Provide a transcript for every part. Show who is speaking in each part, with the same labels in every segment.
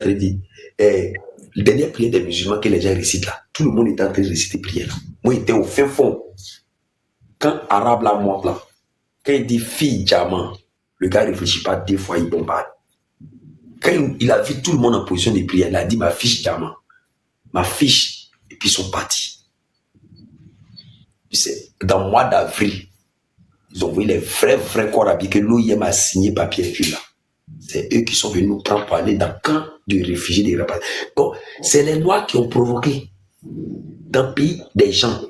Speaker 1: Elle dit, le dernier prière des musulmans que les gens récitent là, tout le monde était en train de réciter prière là. Moi, j'étais au fin fond. Quand Arabe là monte là, quand il dit fille diamant, le gars ne réfléchit pas 2 fois, il bombarde. Quand il a vu tout le monde en position de prière, il a dit ma fiche diamant, ma fiche, et puis ils sont partis. Tu sais, dans le mois d'avril, ils ont vu les vrais corps habillés que l'OIM a signé papier là. C'est eux qui sont venus nous prendre pour aller dans le camp de réfugiés des rapatriés. Donc, c'est les Noirs qui ont provoqué dans le pays des gens.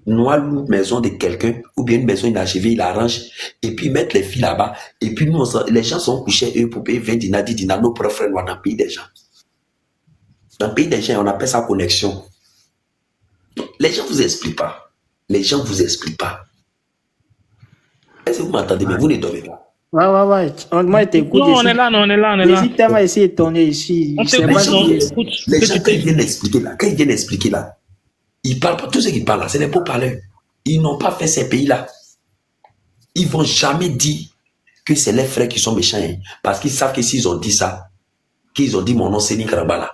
Speaker 1: Noir loue maison de quelqu'un ou bien une maison inachevée, il arrange et puis mettre les filles là-bas. Et puis nous, les gens sont couchés eux pour payer 20 dinars, 10 dinars, nos propres frères noirs dans le pays des gens. Dans le pays des gens, on appelle ça connexion. Donc, les gens ne vous expliquent pas. Les gens ne vous expliquent pas. Est-ce que vous m'entendez? Mais vous ne dormez pas.
Speaker 2: Ouais. Moi, je t'écoute.
Speaker 3: Non, on est là.
Speaker 2: J'hésite tellement à essayer de tourner ici.
Speaker 3: On
Speaker 1: Les gens, quand ils viennent expliquer là, ils parlent pas. Tous ceux qui parlent là, c'est des beaux parleurs. Ils n'ont pas fait ces pays-là. Ils ne vont jamais dire que c'est les frères qui sont méchants. Hein, parce qu'ils savent que s'ils ont dit ça, qu'ils ont dit mon nom c'est Nikrambala.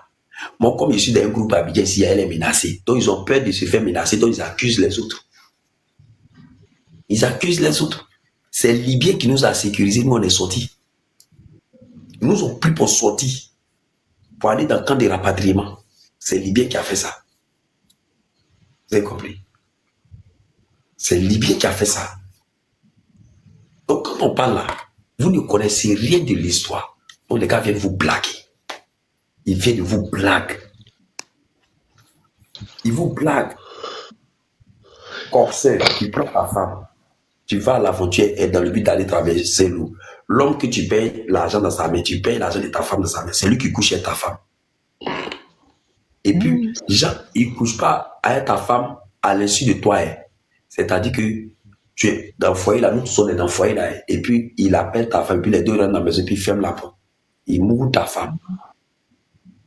Speaker 1: Moi, comme je suis dans un groupe Abidjan, ici, elle est menacée. Donc, ils ont peur de se faire menacer. Donc, ils accusent les autres. Ils accusent les autres. C'est les Libyens qui nous a sécurisés. Nous, on est sortis. Ils nous ont pris pour sortir. Pour aller dans le camp de rapatriement. C'est les Libyens qui a fait ça. Vous avez compris? C'est le Libyen qui a fait ça. Donc, quand on parle là, vous ne connaissez rien de l'histoire. Donc, les gars viennent vous blaguer. Ils viennent vous blaguer. Ils vous blaguent. Corsaire, tu prends ta femme. Tu vas à l'aventure et dans le but d'aller traverser l'eau. L'homme que tu payes l'argent dans sa main, tu payes l'argent de ta femme dans sa main. C'est lui qui couche avec ta femme. Et puis, Jean, il ne couche pas avec ta femme à l'insu de toi. Hein. C'est-à-dire que tu es dans le foyer là, nous tous sommes dans le foyer là, et puis il appelle ta femme, puis les deux rentrent dans la maison, puis il ferme la porte. Il mourra ta femme.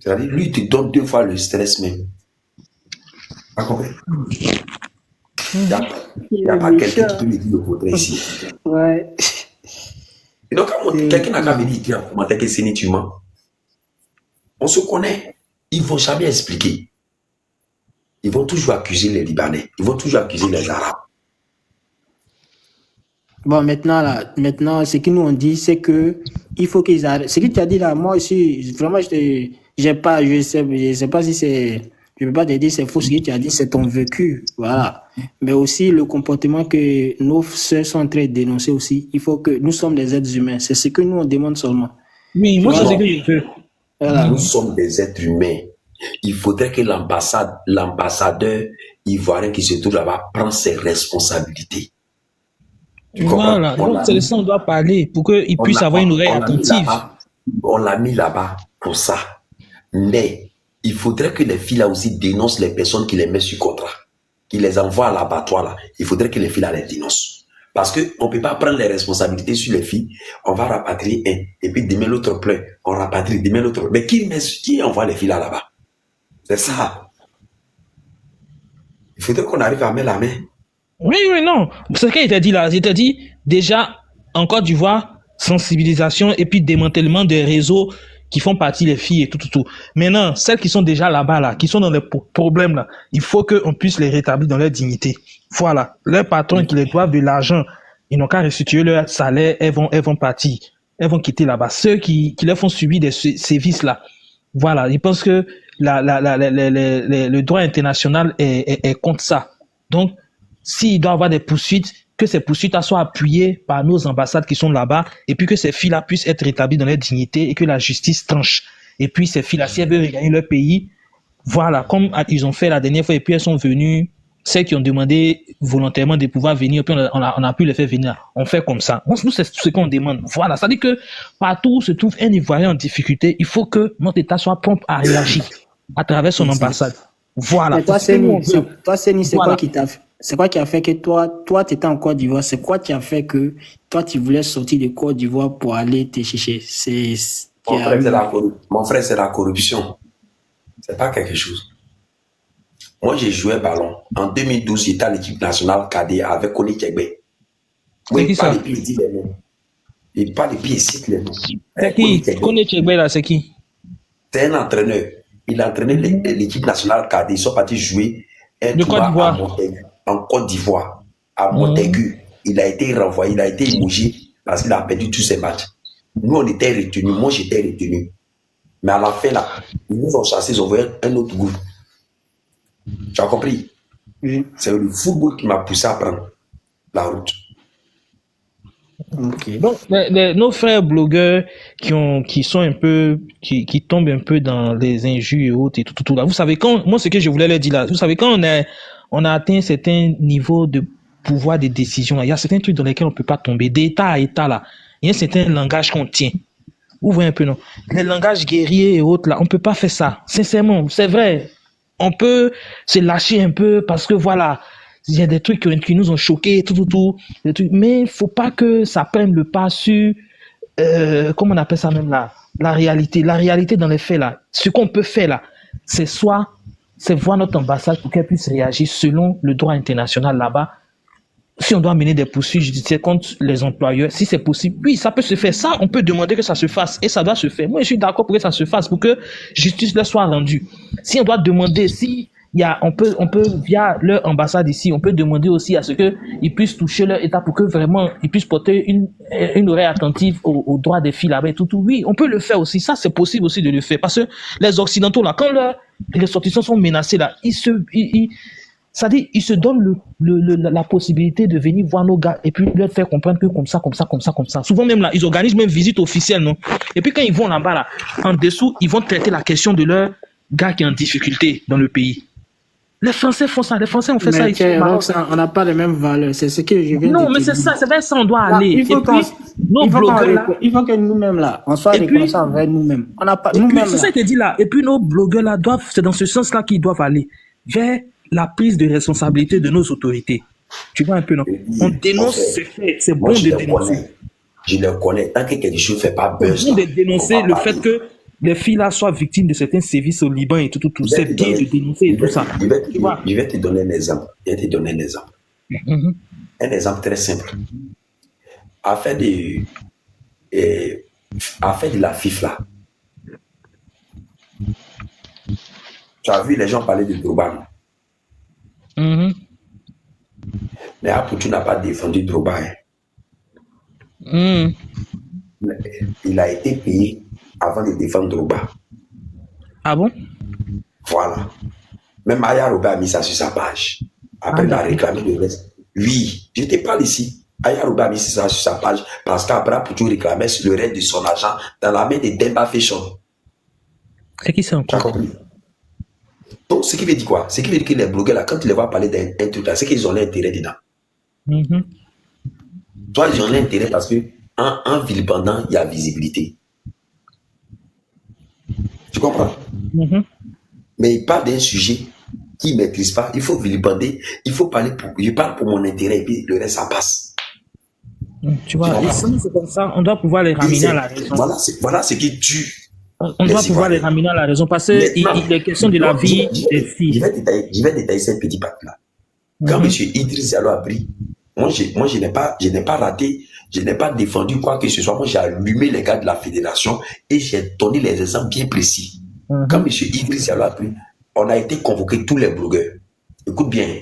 Speaker 1: C'est-à-dire, lui, il te donne 2 fois le stress même. Pas compris? Il n'y a pas quelqu'un qui peut me dire le contraire ici.
Speaker 2: Ouais.
Speaker 1: Et donc, quand quelqu'un n'a qu'à me dire en commentaire que c'est ni tu mens, on se connaît. Ils ne vont jamais expliquer. Ils vont toujours accuser les Libanais. Ils vont toujours accuser les Arabes.
Speaker 2: Bon, maintenant, ce qu'ils nous ont dit, c'est que il faut qu'ils arrêtent. Ce que tu as dit là, moi aussi, vraiment, je sais pas si c'est, je ne peux pas te dire c'est faux ce que tu as dit, c'est ton vécu, voilà. Mais aussi le comportement que nos sœurs sont en train de dénoncer aussi. Il faut que nous sommes des êtres humains. C'est ce que nous on demande seulement.
Speaker 3: Oui, moi, c'est ce que je veux.
Speaker 2: Voilà.
Speaker 1: Nous sommes des êtres humains. Il faudrait que l'ambassadeur ivoirien qui se trouve là-bas prenne ses responsabilités.
Speaker 3: Voilà, donc c'est de ça qu'on doit parler pour qu'il puisse avoir une oreille attentive.
Speaker 1: On l'a mis là-bas pour ça. Mais il faudrait que les filles là aussi dénoncent les personnes qui les mettent sur contrat, qui les envoient à l'abattoir là. Il faudrait que les filles là les dénoncent. Parce qu'on ne peut pas prendre les responsabilités sur les filles. On va rapatrier un, et puis demain l'autre plein. On rapatrie, demain l'autre. Mais qui envoie les filles là-bas? C'est ça. Il faudrait qu'on arrive à mettre la main.
Speaker 3: Oui, non. C'est ce qu'il t'a dit là. Il t'a dit, déjà, en Côte d'Ivoire, sensibilisation et puis démantèlement des réseaux qui font partie des filles et tout. Maintenant, celles qui sont déjà là-bas, là, qui sont dans les problèmes, là, il faut qu'on puisse les rétablir dans leur dignité. Voilà. Leurs patrons qui les doivent de l'argent, ils n'ont qu'à restituer leur salaire, elles vont partir. Elles vont quitter là-bas. Ceux qui leur font subir des sévices, là. Voilà. Ils pensent que le droit international est contre ça. Donc, s'il doit y avoir des poursuites, que ces poursuites soient appuyées par nos ambassades qui sont là-bas, et puis que ces filles-là puissent être rétablies dans leur dignité et que la justice tranche. Et puis ces filles-là, si elles veulent regagner leur pays, voilà, comme ils ont fait la dernière fois, et puis elles sont venues, celles qui ont demandé volontairement de pouvoir venir, puis on a pu les faire venir. On fait comme ça. Nous, c'est ce qu'on demande. Voilà, ça dit que partout où se trouve un Ivoirien en difficulté, il faut que notre État soit prompt à réagir à travers son ambassade. Voilà.
Speaker 2: Mais toi, Seni, c'est quoi qui t'a fait? C'est quoi qui a fait que toi, tu étais en Côte d'Ivoire? C'est quoi qui a fait que toi, tu voulais sortir de Côte d'Ivoire pour aller te chercher?
Speaker 1: Mon frère, c'est la corruption. C'est pas quelque chose. Moi, j'ai joué ballon. En 2012, j'étais à l'équipe nationale cadet avec Koni Kegbe.
Speaker 3: Oui, il
Speaker 1: parle depuis, il dit les noms. Il parle depuis, il cite les noms.
Speaker 3: C'est qui? Koni Kegbe, là, c'est qui?
Speaker 1: C'est un entraîneur. Il a entraîné l'équipe nationale cadre. Ils sont partis jouer un
Speaker 3: De Côte
Speaker 1: tournoi à
Speaker 3: d'Ivoire.
Speaker 1: Montaigu, en Côte d'Ivoire. À Montaigu. Il a été renvoyé, il a été émogé parce qu'il a perdu tous ses matchs. Nous, on était retenus. Moi, j'étais retenu. Mais à la fin, là, ils nous ont chassés, ils ont envoyé un autre groupe. Tu as compris?
Speaker 2: Oui.
Speaker 1: C'est le football qui m'a poussé à prendre la route.
Speaker 2: Ok.
Speaker 3: Donc, nos frères blogueurs qui sont un peu, qui tombent un peu dans les injures et autres et tout là. Vous savez, moi, ce que je voulais leur dire là, vous savez, quand on a atteint un certain niveau de pouvoir de décision là, il y a certains trucs dans lesquels on peut pas tomber, d'état à état là. Il y a un certain langage qu'on tient. Vous voyez un peu, non? Les langages guerriers et autres là, on peut pas faire ça. Sincèrement, c'est vrai. On peut se lâcher un peu parce que voilà, il y a des trucs qui nous ont choqués, des trucs, mais il faut pas que ça prenne le pas sur, comment on appelle ça même là, la réalité dans les faits là. Ce qu'on peut faire là, c'est voir notre ambassade pour qu'elle puisse réagir selon le droit international là-bas. Si on doit mener des poursuites judiciaires contre les employeurs, si c'est possible, oui, ça peut se faire. Ça, on peut demander que ça se fasse et ça doit se faire. Moi, je suis d'accord pour que ça se fasse, pour que justice leur soit rendue. Si on doit demander, on peut via leur ambassade ici, on peut demander aussi à ce que ils puissent toucher leur état pour que vraiment ils puissent porter une oreille attentive aux droits des filles là-bas et tout. Oui, on peut le faire aussi. Ça, c'est possible aussi de le faire parce que les Occidentaux là, quand les ressortissants sont menacés là, c'est-à-dire, ils se donnent la possibilité de venir voir nos gars et puis leur faire comprendre que comme ça. Souvent même là, ils organisent même visite officielle, non? Et puis quand ils vont là-bas, là, en dessous, ils vont traiter la question de leur gars qui est en difficulté dans le pays. Les Français font ça, les Français ont fait ça ici.
Speaker 2: On n'a pas les mêmes valeurs, c'est ce que je viens de dire.
Speaker 3: Non, mais c'est ça, c'est vers ça on doit aller.
Speaker 2: Il faut que nous-mêmes là, on soit reconnaissants envers nous-mêmes. On n'a pas nous-mêmes.
Speaker 3: C'est ça que je dis là. Et puis nos blogueurs là c'est dans ce sens-là qu'ils doivent aller vers la prise de responsabilité de nos autorités. Tu vois un peu, non? On dénonce ces faits, c'est bon de dénoncer.
Speaker 1: Je le connais. Tant que quelque chose ne fait pas buzz.
Speaker 3: C'est bon de dénoncer le fait que les filles là soient victimes de certains sévices au Liban et tout. C'est bien de dénoncer et tout ça.
Speaker 1: Je vais te donner un exemple. Un exemple très simple. Affaire de la FIF là. Tu as vu les gens parler de Drogba. Mais Apoutou n'a pas défendu Drogba. Il a été payé avant de défendre Drogba.
Speaker 3: Ah bon?
Speaker 1: Voilà. Même Aya Roba a mis ça sur sa page. Après, il a réclamé le reste. Oui, je te parle ici. Aya Roba a mis ça sur sa page parce qu'après, Apoutou réclamait le reste de son argent dans la main de Demba Fashion.
Speaker 2: C'est qui ça encore?
Speaker 1: Donc, ce qui veut dire quoi? Ce qui veut dire que les blogueurs, là, quand tu les vois parler d'un truc là, c'est qu'ils ont l'intérêt dedans. Toi, ils ont l'intérêt parce que en vilipendant, il y a visibilité. Tu comprends? Mais il parle d'un sujet qu'il ne maîtrise pas. Il faut vilipender. Il faut parler je parle pour mon intérêt et puis le reste, ça passe.
Speaker 3: Tu vois, c'est comme ça, on doit pouvoir les ramener à la raison.
Speaker 1: Voilà ce qui tue.
Speaker 3: On doit pouvoir les ramener à la raison parce qu'il est question de la vie des filles.
Speaker 1: Je vais détailler cette petite partie-là. Quand M. Idriss Diallo a pris, moi, je n'ai pas raté, je n'ai pas défendu quoi que ce soit. Moi, j'ai allumé les gars de la fédération et j'ai donné les exemples bien précis. Quand M. Idriss Diallo a pris, on a été convoqué tous les blogueurs. Écoute bien.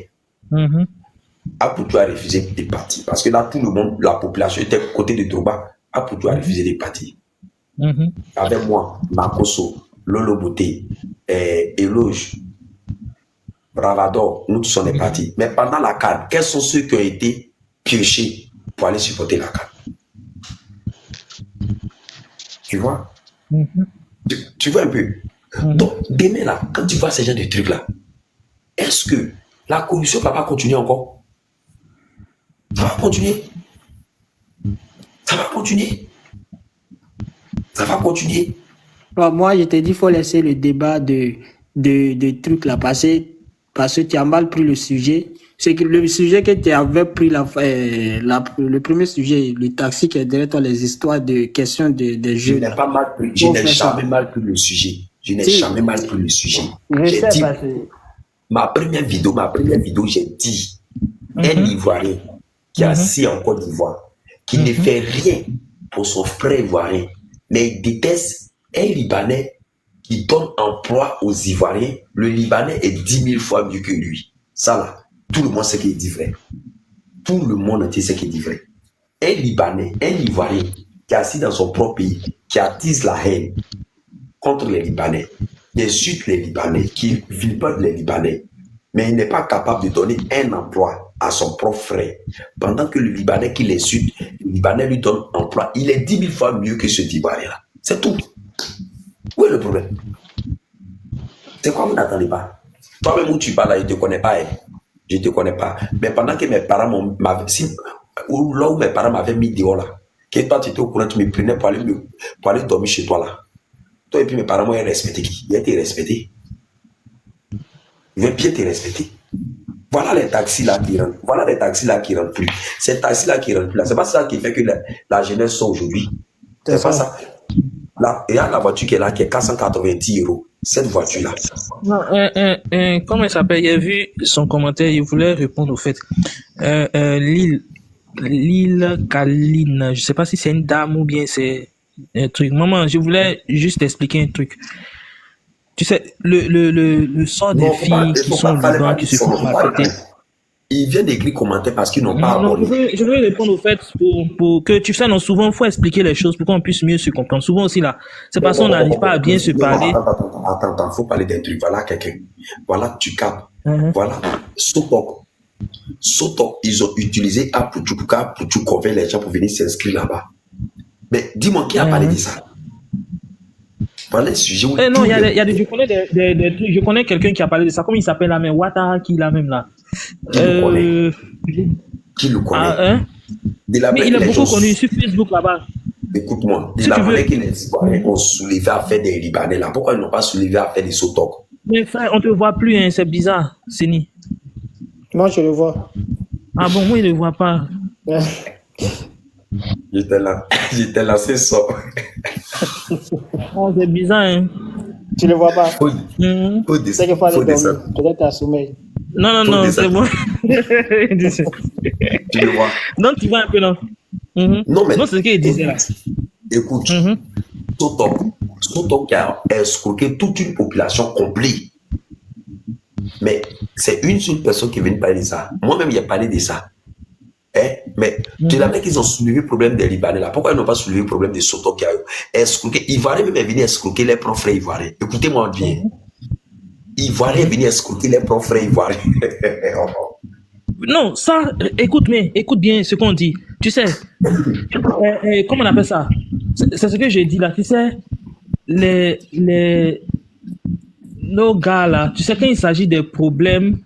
Speaker 1: Apoutou a refusé de partir parce que là, tout le monde, la population était côté de Drogba. Apoutou a refusé de partir. Avec moi, Makoso, Lolo Bouté, Eloge, Bravador, nous tous on est partis. Mais pendant la CAN, quels sont ceux qui ont été piochés pour aller supporter la CAN? Tu vois? Tu vois un peu? Donc, demain là, quand tu vois ces gens de trucs là, est-ce que la corruption ne va pas continuer encore? Ça va continuer. Ça va continuer. Ça va continuer.
Speaker 2: Alors, moi, je t'ai dit, il faut laisser le débat de trucs là passer parce que tu as mal pris le sujet. C'est que le sujet que tu avais pris, le premier sujet, le taxi qui est derrière toi, les histoires de questions de jeux.
Speaker 1: Je n'ai pas mal pris, je n'ai jamais mal pris le sujet. Je n'ai jamais mal pris le sujet. J'ai dit, ma première vidéo, j'ai dit, un Ivoirien qui est assis en Côte d'Ivoire, qui ne fait rien pour son frère ivoirien, mais il déteste un Libanais qui donne emploi aux Ivoiriens, le Libanais est 10 000 fois mieux que lui. Ça là, tout le monde sait qu'il dit vrai. Tout le monde entier sait qu'il dit vrai. Un Libanais, un Ivoirien qui est assis dans son propre pays, qui attise la haine contre les Libanais, qui insulte les Libanais, qui vilipende les Libanais, mais il n'est pas capable de donner un emploi à son propre frère. Pendant que le Libanais qui l'insulte, le Libanais lui donne emploi. Il est 10 000 fois mieux que ce Ivoirien-là. C'est tout. Où est le problème? C'est quoi vous n'attendez pas? Toi-même où tu parles là, je ne te connais pas. Je ne te connais pas. Mais pendant que mes parents là où mes parents m'avaient mis dehors là, que toi tu étais au courant, tu me prenais pour aller dormir chez toi là. Toi et puis mes parents m'ont respecté qui? Ils étaient respectés. Ils veulent bien te respecter. Voilà les taxis là qui rentrent. Voilà les taxis là qui rentrent plus. Ces taxis là qui rentrent plus là. C'est pas ça qui fait que la jeunesse sort aujourd'hui. C'est pas ça. Là, il y a la voiture qui est là, qui est 490 €. Cette voiture-là.
Speaker 3: Non, comment il s'appelle? Il a vu son commentaire, il voulait répondre au fait. Lille Kaline, je sais pas si c'est une dame ou bien c'est un truc. Maman, je voulais juste expliquer un truc. Tu sais, le sort des filles qui sont au Liban, qui se font maltraiter.
Speaker 1: Ils viennent d'écrire commentaire parce qu'ils n'ont pas
Speaker 3: abonné. Je veux répondre au fait pour que tu sais, non, souvent, il faut expliquer les choses pour qu'on puisse mieux se comprendre. Souvent aussi, là, c'est parce qu'on n'arrive pas à bien se parler.
Speaker 1: Attends, faut parler d'un truc. Voilà quelqu'un. Voilà, tu capes. Voilà, Sotok, ils ont utilisé Aputuka pour convaincre les gens pour venir s'inscrire là-bas. Mais dis-moi, qui a parlé de ça? Voilà le sujet où
Speaker 3: non, il y a des, je connais des trucs. Je connais quelqu'un qui a parlé de ça. Comment il s'appelle là, mais Ouattara qui là même là.
Speaker 1: Qui le connaît?
Speaker 3: Mais il est beaucoup connu sur Facebook là-bas.
Speaker 1: Écoute-moi, il a parlé qu'ils ont soulevé à faire des Libanais là. Pourquoi ils n'ont pas soulevé à faire des Sotok?
Speaker 3: Mais frère, on te voit plus, hein, c'est bizarre, Seni.
Speaker 2: Moi, je le vois.
Speaker 3: Ah bon, moi, il ne le voit pas.
Speaker 1: J'étais là, c'est ça.
Speaker 3: Oh, c'est bizarre, hein.
Speaker 2: Tu le vois pas?
Speaker 1: Faut
Speaker 2: C'est qu'il faut aller dormir. Peut-être à sommeil.
Speaker 3: Non, c'est bon.
Speaker 1: Tu le vois?
Speaker 3: Donc, tu vois un peu, non?
Speaker 1: Non, mais.
Speaker 3: Non, c'est ce qu'il disait là.
Speaker 1: Écoute, Sotok a escroqué toute une population complète. Mais c'est une seule personne qui vient parler de ça. Moi-même, il a parlé de ça. Mais tu l'as vu qu'ils ont soulevé le problème des Libanais là. Pourquoi ils n'ont pas soulevé le problème de Sotok qui a escroqué? Ivoiriens même est venu escroquer les propres frères ivoiriens. Écoutez-moi bien. Ivoiriens est venu escroquer les propres frères ivoiriens.
Speaker 3: Non, ça, écoute bien ce qu'on dit. Tu sais, comment on appelle ça? C'est ce que j'ai dit là. Tu sais, nos gars là, tu sais, quand il s'agit des problèmes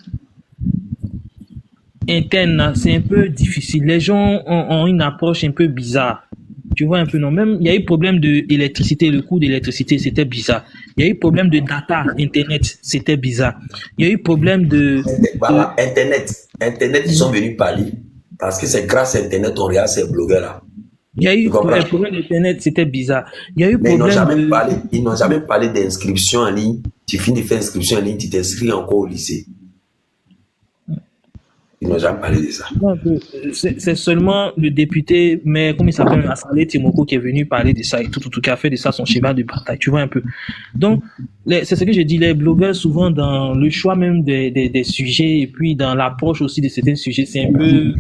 Speaker 3: internes, c'est un peu difficile. Les gens ont une approche un peu bizarre. Tu vois un peu, non? Même, il y a eu problème d'électricité, le coût d'électricité, c'était bizarre. Il y a eu problème de data, Internet, c'était bizarre. Il y a eu problème de...
Speaker 1: Voilà, Internet, ils sont venus parler. Parce que c'est grâce à Internet qu'on regarde ces blogueurs-là.
Speaker 3: Il y a eu problème d'Internet, c'était bizarre. Il y a eu
Speaker 1: mais
Speaker 3: problème
Speaker 1: ils n'ont jamais parlé d'inscription en ligne. Tu finis de faire inscription en ligne, tu t'inscris encore au lycée. Ils n'ont jamais parlé de ça.
Speaker 3: C'est seulement le député, mais comment il s'appelle, Assalé Timoko, qui est venu parler de ça et tout, qui a fait de ça son cheval de bataille. Tu vois un peu. Donc, c'est ce que j'ai dit, les blogueurs, souvent, dans le choix même des sujets et puis dans l'approche aussi de certains sujets, c'est un peu,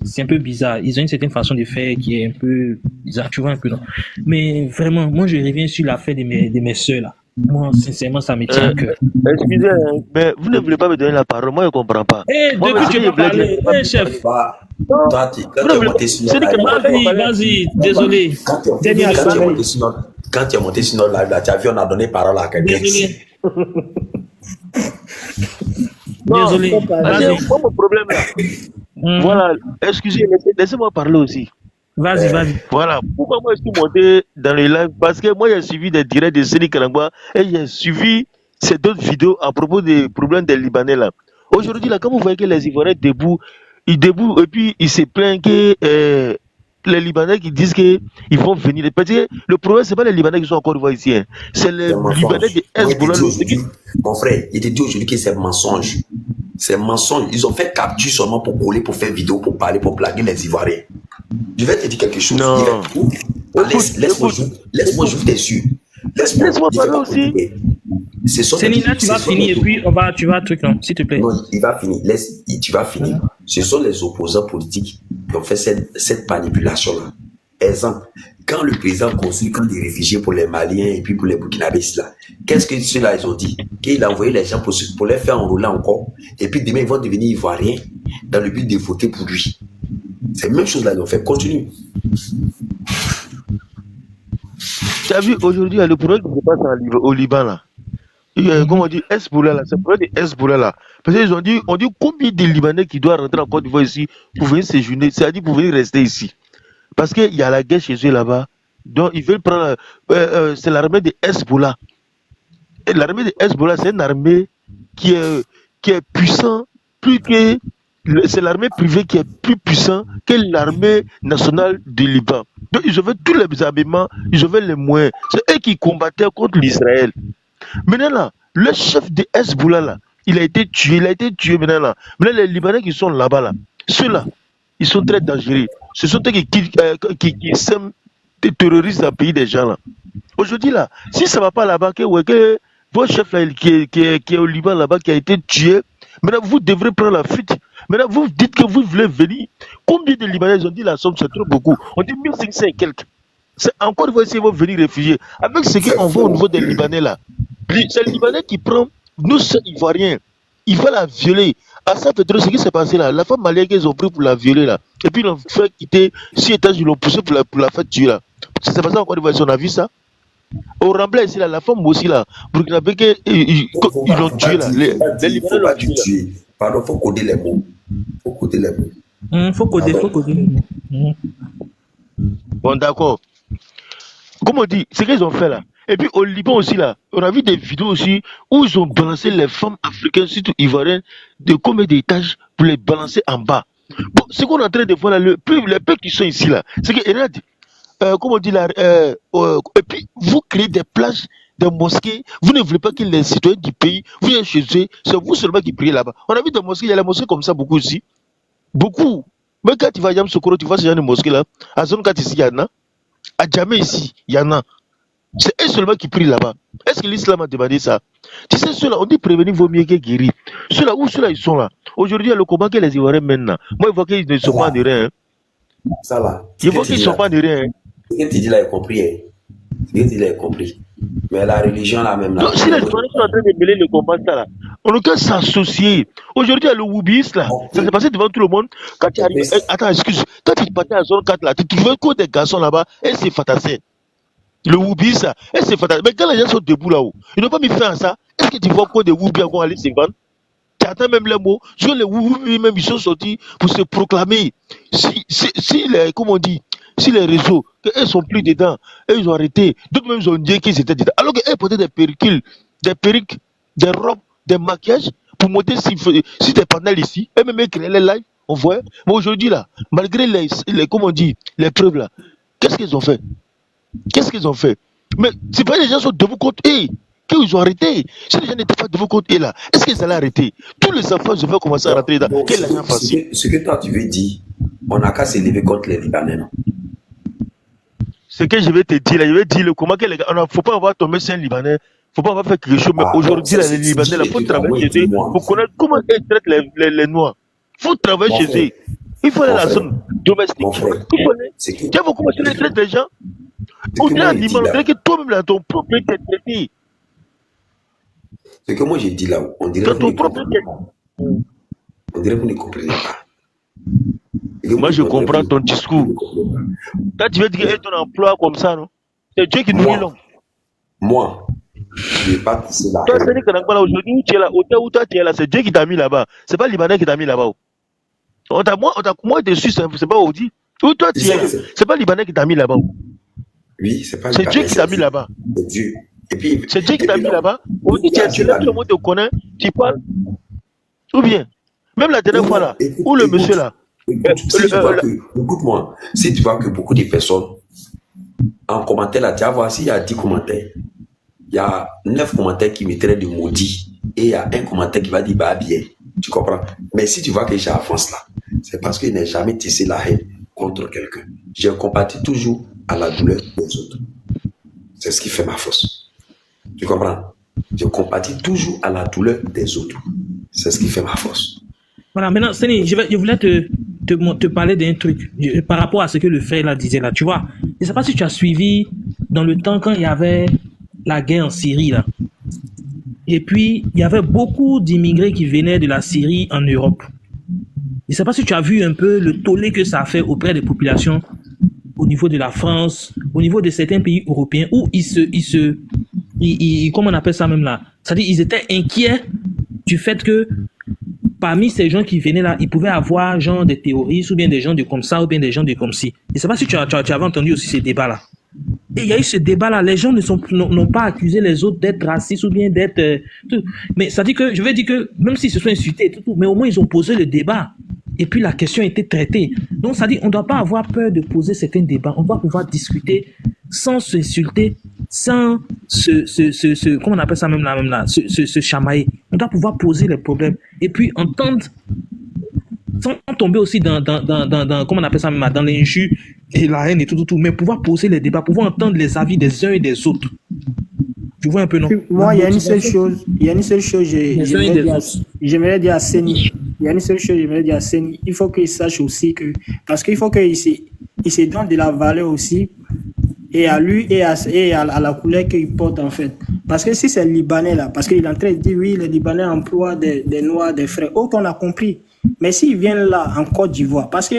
Speaker 3: c'est un peu bizarre. Ils ont une certaine façon de faire qui est un peu bizarre. Tu vois un peu, non? Mais vraiment, moi, je reviens sur l'affaire de mes soeurs, là. Moi, sincèrement, ça me tient à cœur.
Speaker 4: Excusez, mais vous ne voulez pas me donner la parole. Moi, je ne comprends pas.
Speaker 3: Depuis que tu veux parler, chef.
Speaker 1: Toi, quand tu es monté sur notre live,
Speaker 3: vas-y, désolé.
Speaker 1: Quand tu es monté sur notre live, là, tu as vu, on a donné parole à quelqu'un.
Speaker 3: Désolé.
Speaker 4: Vas-y. Moi, mon problème là. Voilà, excusez, laissez-moi parler aussi.
Speaker 3: Vas-y.
Speaker 4: Voilà, pourquoi moi je suis monté dans les lives? Parce que moi j'ai suivi des directs de Seni Kalangba et j'ai suivi ces d'autres vidéos à propos des problèmes des Libanais là. Aujourd'hui là, quand vous voyez que les Ivoiriens ils debout et puis ils se plaignent que les Libanais qui disent qu'ils vont venir. Parce que le problème c'est pas les Libanais qui sont encore ici, hein. C'est les Libanais de Hezbollah.
Speaker 1: Mon frère, il te dit aujourd'hui que c'est mensonge. C'est mensonge. Ils ont fait capture seulement pour coller, pour faire vidéo, pour parler, pour blaguer les Ivoiriens. Je vais te dire quelque chose.
Speaker 4: Non.
Speaker 1: Laisse-moi jouer tes yeux.
Speaker 4: Laisse-moi
Speaker 1: Il fait
Speaker 4: parler
Speaker 1: pas
Speaker 4: aussi.
Speaker 1: politique. Ce sont
Speaker 3: Céline, tu vas
Speaker 1: ce sont
Speaker 3: finir et
Speaker 1: les-
Speaker 3: puis tu vas truc, non, s'il te plaît.
Speaker 1: non, il va finir. Tu vas finir. Ce sont les opposants politiques qui ont fait cette manipulation-là. Exemple, quand le président consulte des réfugiés pour les Maliens et puis pour les Burkinabés, là, qu'est-ce que ceux-là, ils ont dit? Qu'il a envoyé les gens pour les faire enrôler encore. Et puis demain, ils vont devenir ivoiriens dans le but de voter pour lui. C'est la même chose là, ils ont fait. Continue.
Speaker 4: Tu as vu aujourd'hui, il y a le problème qui se passe au Liban là. Il y a, comme on dit, Hezbollah là, c'est le problème de Hezbollah là. Parce qu'ils ont dit, on dit combien de Libanais qui doivent rentrer en Côte d'Ivoire ici pour venir séjourner, c'est-à-dire pour venir rester ici. Parce qu'il y a la guerre chez eux là-bas. Donc ils veulent prendre, c'est l'armée de Hezbollah. Et l'armée de Hezbollah, c'est une armée qui est puissante, c'est l'armée privée qui est plus puissante que l'armée nationale du Liban. Donc ils avaient tous les armements, ils avaient les moyens. C'est eux qui combattaient contre l'Israël. Maintenant là, le chef de Hezbollah là, il a été tué maintenant là. Maintenant les Libanais qui sont là-bas là, ceux-là, ils sont très dangereux. Ce sont eux qui sèment des terroristes dans le pays des gens là. Aujourd'hui là, si ça ne va pas là-bas, que votre chef là, qui est au Liban là-bas, qui a été tué, maintenant vous devrez prendre la fuite. Maintenant vous dites que vous voulez venir. Combien de Libanais ils ont dit la somme, c'est trop beaucoup. On dit 1500 et quelques. C'est encore une fois, ils vont venir réfugier. Avec ce qu'on voit au niveau des Libanais là, c'est le Libanais qui prend nous, ces Ivoiriens, il va la violer. À ça, peut-être ce qui s'est passé là, la femme malienne qu'ils ont pris pour la violer là, et puis ils l'ont fait quitter 6 étages, ils l'ont poussé pour la faire tuer là. C'est passé encore une fois, on a vu ça. Au Rambla ici là, la femme aussi là, Burkinabé, ils l'ont tué là. Les Libanais l'ont tué.
Speaker 1: Pardon, faut coder les mots. Faut coder les mots.
Speaker 3: Faut coder.
Speaker 4: Bon, d'accord. Comme on dit, c'est ce qu'ils ont fait là. Et puis au Liban aussi là, on a vu des vidéos aussi où ils ont balancé les femmes africaines, surtout ivoiriennes, de combien d'étages pour les balancer en bas. Bon, ce qu'on est en train de voir là, les peuples qui sont ici là, c'est que Enad, comme on dit là, et puis vous créez des plages, des mosquées, vous ne voulez pas que les citoyens du pays viennent chez eux, c'est vous seulement qui priez là-bas. On a vu des mosquées, il y a les mosquées comme ça beaucoup aussi. Beaucoup. Mais quand tu vas à Yamoussoukro, tu vois ce genre de mosquées là, à Zone 4 ici, il y en a. À Djamé ici, il y en a. C'est eux seulement qui prient là-bas. Est-ce que l'islam a demandé ça? Tu sais, ceux-là, on dit prévenir vaut mieux que guérir. Ceux-là, où ceux-là, ils sont là? Aujourd'hui, il y a le combat que les Ivoiriens mènent là. Moi, je vois qu'ils ne sont pas de rien.
Speaker 1: Ça là.
Speaker 4: Je vois qu'ils ne sont pas de rien.
Speaker 1: Ce que tu dis là est compris. Ce que tu dis là est compris. Mais la religion là même là.
Speaker 4: Donc, si les Ivoiriens sont en train de mêler le combat ça là, on ne peut s'associer. Aujourd'hui, il y a le Woubis là. Ça s'est passé devant tout le monde. Quand tu arrives, attends, excuse. Quand tu partais à zone 4 là, tu trouvais que des garçons là-bas et c'est fantastique. Le Woubi, ça, et c'est fantastique. Mais quand les gens sont debout là-haut, ils n'ont pas mis fin à ça. Est-ce que tu vois quoi des Woubi vont aller se vendre? Tu attends même les mots. Parce que les Woubi même, ils sont sortis pour se proclamer. Si les, comment on dit, si les réseaux, qu'ils sont plus dedans, et ils ont arrêté. D'autres même, ils ont dit qu'ils étaient dedans. Alors qu'ils portaient des perruques, des robes, des maquillages, pour montrer si des panels ici. Et même ils créaient les lives, on voit. Mais aujourd'hui là, malgré les, comment on dit, les preuves là, qu'est-ce qu'ils ont fait? Qu'est-ce qu'ils ont fait? Mais c'est pas les gens sont debout contre eux qu'ils ont arrêté. Si les gens n'étaient pas debout contre eux là, est-ce qu'ils allaient arrêter? Tous les enfants, je vais commencer à rentrer dans quel agent facile.
Speaker 1: Ce que toi tu veux dire, on n'a qu'à s'élever contre les Libanais, non?
Speaker 4: Ce que je vais te dire là, je vais dire le comment que les gars, il ne faut pas avoir tombé sur un Libanais, il ne faut pas avoir fait quelque chose, mais aujourd'hui les Libanais, il faut travailler chez eux pour connaître comment ils traitent les Noirs. Il faut travailler chez eux. Il faut aller à la zone domestique. Il faut aller. Tu vas commencer à traiter les gens. On dirait un Liban, on dirait que toi-même là, ton propre tête traité.
Speaker 1: Ce que moi j'ai dit là, on dirait que vous ne comprenez pas.
Speaker 4: Moi je comprends ton discours. Quand tu veux dire ton emploi comme ça, non? C'est Dieu qui nourrit l'homme.
Speaker 1: Moi, je ne vais pas tisser la
Speaker 4: toi, c'est que aujourd'hui, tu es là, où toi tu es là, c'est Dieu qui t'a mis là-bas. C'est pas le Libanais qui t'a mis là-bas. Moi, dessus, c'est pas Audi. Où toi tu es là, c'est pas le Libanais qui t'a mis là-bas.
Speaker 1: Oui, c'est pas
Speaker 4: c'est Dieu qui t'a mis là-bas.
Speaker 1: C'est Dieu. Et puis,
Speaker 4: c'est Dieu qui t'a mis là-bas. Audi, tu es là, tout le monde te connaît, tu parles. Ou bien, même la dernière fois là, où le monsieur là.
Speaker 1: Écoute-moi, si tu vois que beaucoup de personnes en commentaire là, tu vas voir s'il y a 10 commentaires, il y a 9 commentaires qui mettraient de maudit et il y a un commentaire qui va dire bah bien. Tu comprends? Mais si tu vois que j'avance là, c'est parce qu'il n'a jamais tissé la haine contre quelqu'un. J'ai compatis toujours à la douleur des autres. C'est ce qui fait ma force. Tu comprends? Je compatis toujours à la douleur des autres. C'est ce qui fait ma force.
Speaker 3: Voilà, maintenant, Seni, je voulais te parler d'un truc par rapport à ce que le frère là disait là. Tu vois, je ne sais pas si tu as suivi dans le temps quand il y avait la guerre en Syrie là. Et puis, il y avait beaucoup d'immigrés qui venaient de la Syrie en Europe. Je ne sais pas si tu as vu un peu le tollé que ça a fait auprès des populations au niveau de la France, au niveau de certains pays européens où comment on appelle ça même là? C'est-à-dire, ils étaient inquiets du fait que parmi ces gens qui venaient là, ils pouvaient avoir genre des terroristes ou bien des gens de comme ça ou bien des gens de comme ci. Je ne sais pas si tu avais entendu aussi ces débats-là. Et il y a eu ce débat-là. Les gens n'ont pas accusé les autres d'être racistes ou bien d'être... mais ça dit que, je veux dire que, même s'ils se sont insultés, mais au moins ils ont posé le débat. Et puis la question a été traitée. Donc ça dit, on ne doit pas avoir peur de poser certains débats. On doit pouvoir discuter sans s'insulter, sans comment on appelle ça même là, se chamailler. On doit pouvoir poser les problèmes. Et puis entendre, sans tomber aussi dans comment on appelle ça même là, dans l'injure et la haine et tout, mais pouvoir poser les débats, pouvoir entendre les avis des uns et des autres. Tu vois un peu, non?
Speaker 2: Moi, il y a une seule chose, j'aimerais dire à Seni. Il y a une seule chose, j'aimerais dire à Seni. Il faut qu'il sache aussi que, parce qu'il faut qu'il se donne de la valeur aussi, et à lui et à la couleur qu'il porte en fait. Parce que si c'est le Libanais là, parce qu'il est en train de dire oui, les Libanais emploient des Noirs, des frères, ok, on a compris. Mais s'ils viennent là en Côte d'Ivoire, parce que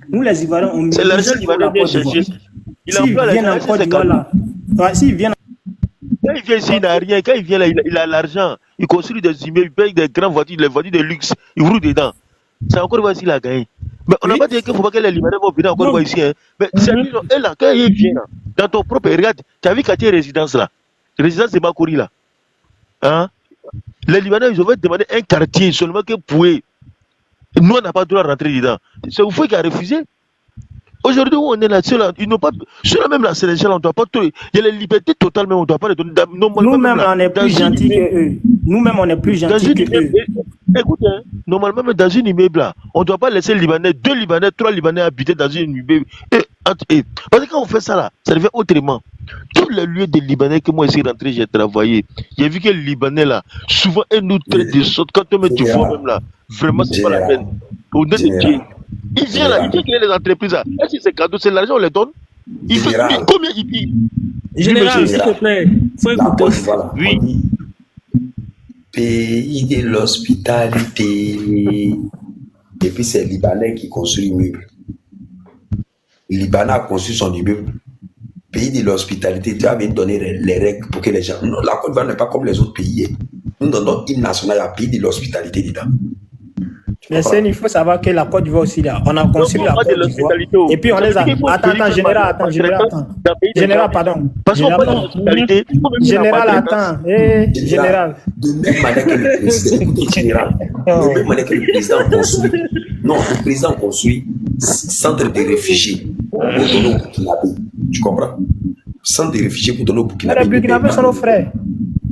Speaker 2: nous les Ivoiriens, on
Speaker 4: c'est l'argent Libanais bien cherché.
Speaker 2: S'ils viennent en Côte d'Ivoire là, s'ils viennent.
Speaker 4: Quand il vient ici, il n'a rien. Quand il vient là, il a l'argent. Il construit des immeubles, il paye des grandes voitures, les voitures de luxe. Il roule dedans. C'est encore une fois s'il a gagné. Mais on n'a pas dit qu'il ne faut pas que les Libanais vont venir encore une fois ici. Hein. Mais c'est là, quand il vient là, dans ton propre regarde, tu as vu quartier résidence là, résidence de Makori là. Hein? Les Libanais, ils ont demandé un quartier seulement que pouvaient. Nous, on n'a pas le droit de rentrer dedans. C'est vous qui a refusé. Aujourd'hui, où on est là, ils n'ont pas. Ceux-là même là, c'est les gens, on ne doit pas. Il y a les libertés totales, mais on ne doit pas les donner.
Speaker 2: Nous-mêmes, on est plus gentils que eux. Nous-mêmes, on est plus gentils que eux.
Speaker 4: Écoutez, hein, normalement, dans une immeuble là, on ne doit pas laisser Libanais, 2 Libanais, 3 Libanais habiter dans une immeuble. Parce que quand on fait ça là, ça devient autrement. Tous les lieux des Libanais que moi, je suis rentré, j'ai travaillé. J'ai vu que les Libanais là, souvent, ils nous traitent de sorte. Quand on met du fond même là, vraiment, c'est pas la peine. Au nom de Dieu. Il vient là, il vient créer les entreprises là. Est-ce que c'est cadeau, c'est l'argent, on les donne? Il fait combien il paye?
Speaker 3: Général, s'il te plaît, faut écouter.
Speaker 1: Oui. Pays de l'hospitalité. Et puis c'est Libanais qui construit l'immeuble. Le Libanais a construit son immeuble. Pays de l'hospitalité, tu as bien donné les règles pour que les gens. Non, la Côte d'Ivoire n'est pas comme les autres pays. Nous donnons une nationale à pays de l'hospitalité dedans.
Speaker 2: Mais il faut savoir que la Côte d'Ivoire aussi, là, on a construit la Côte d'Ivoire. Et puis on les a. Attends, général, pardon. Général, attends. Général.
Speaker 1: De même manière que le président, écoutez, général. De même manière que le président construit. Non, le président construit centre de réfugiés pour donner au Burkinabé. Tu comprends? Centre de réfugiés pour donner au Burkinabé.
Speaker 2: Les Burkinabés sont nos frères.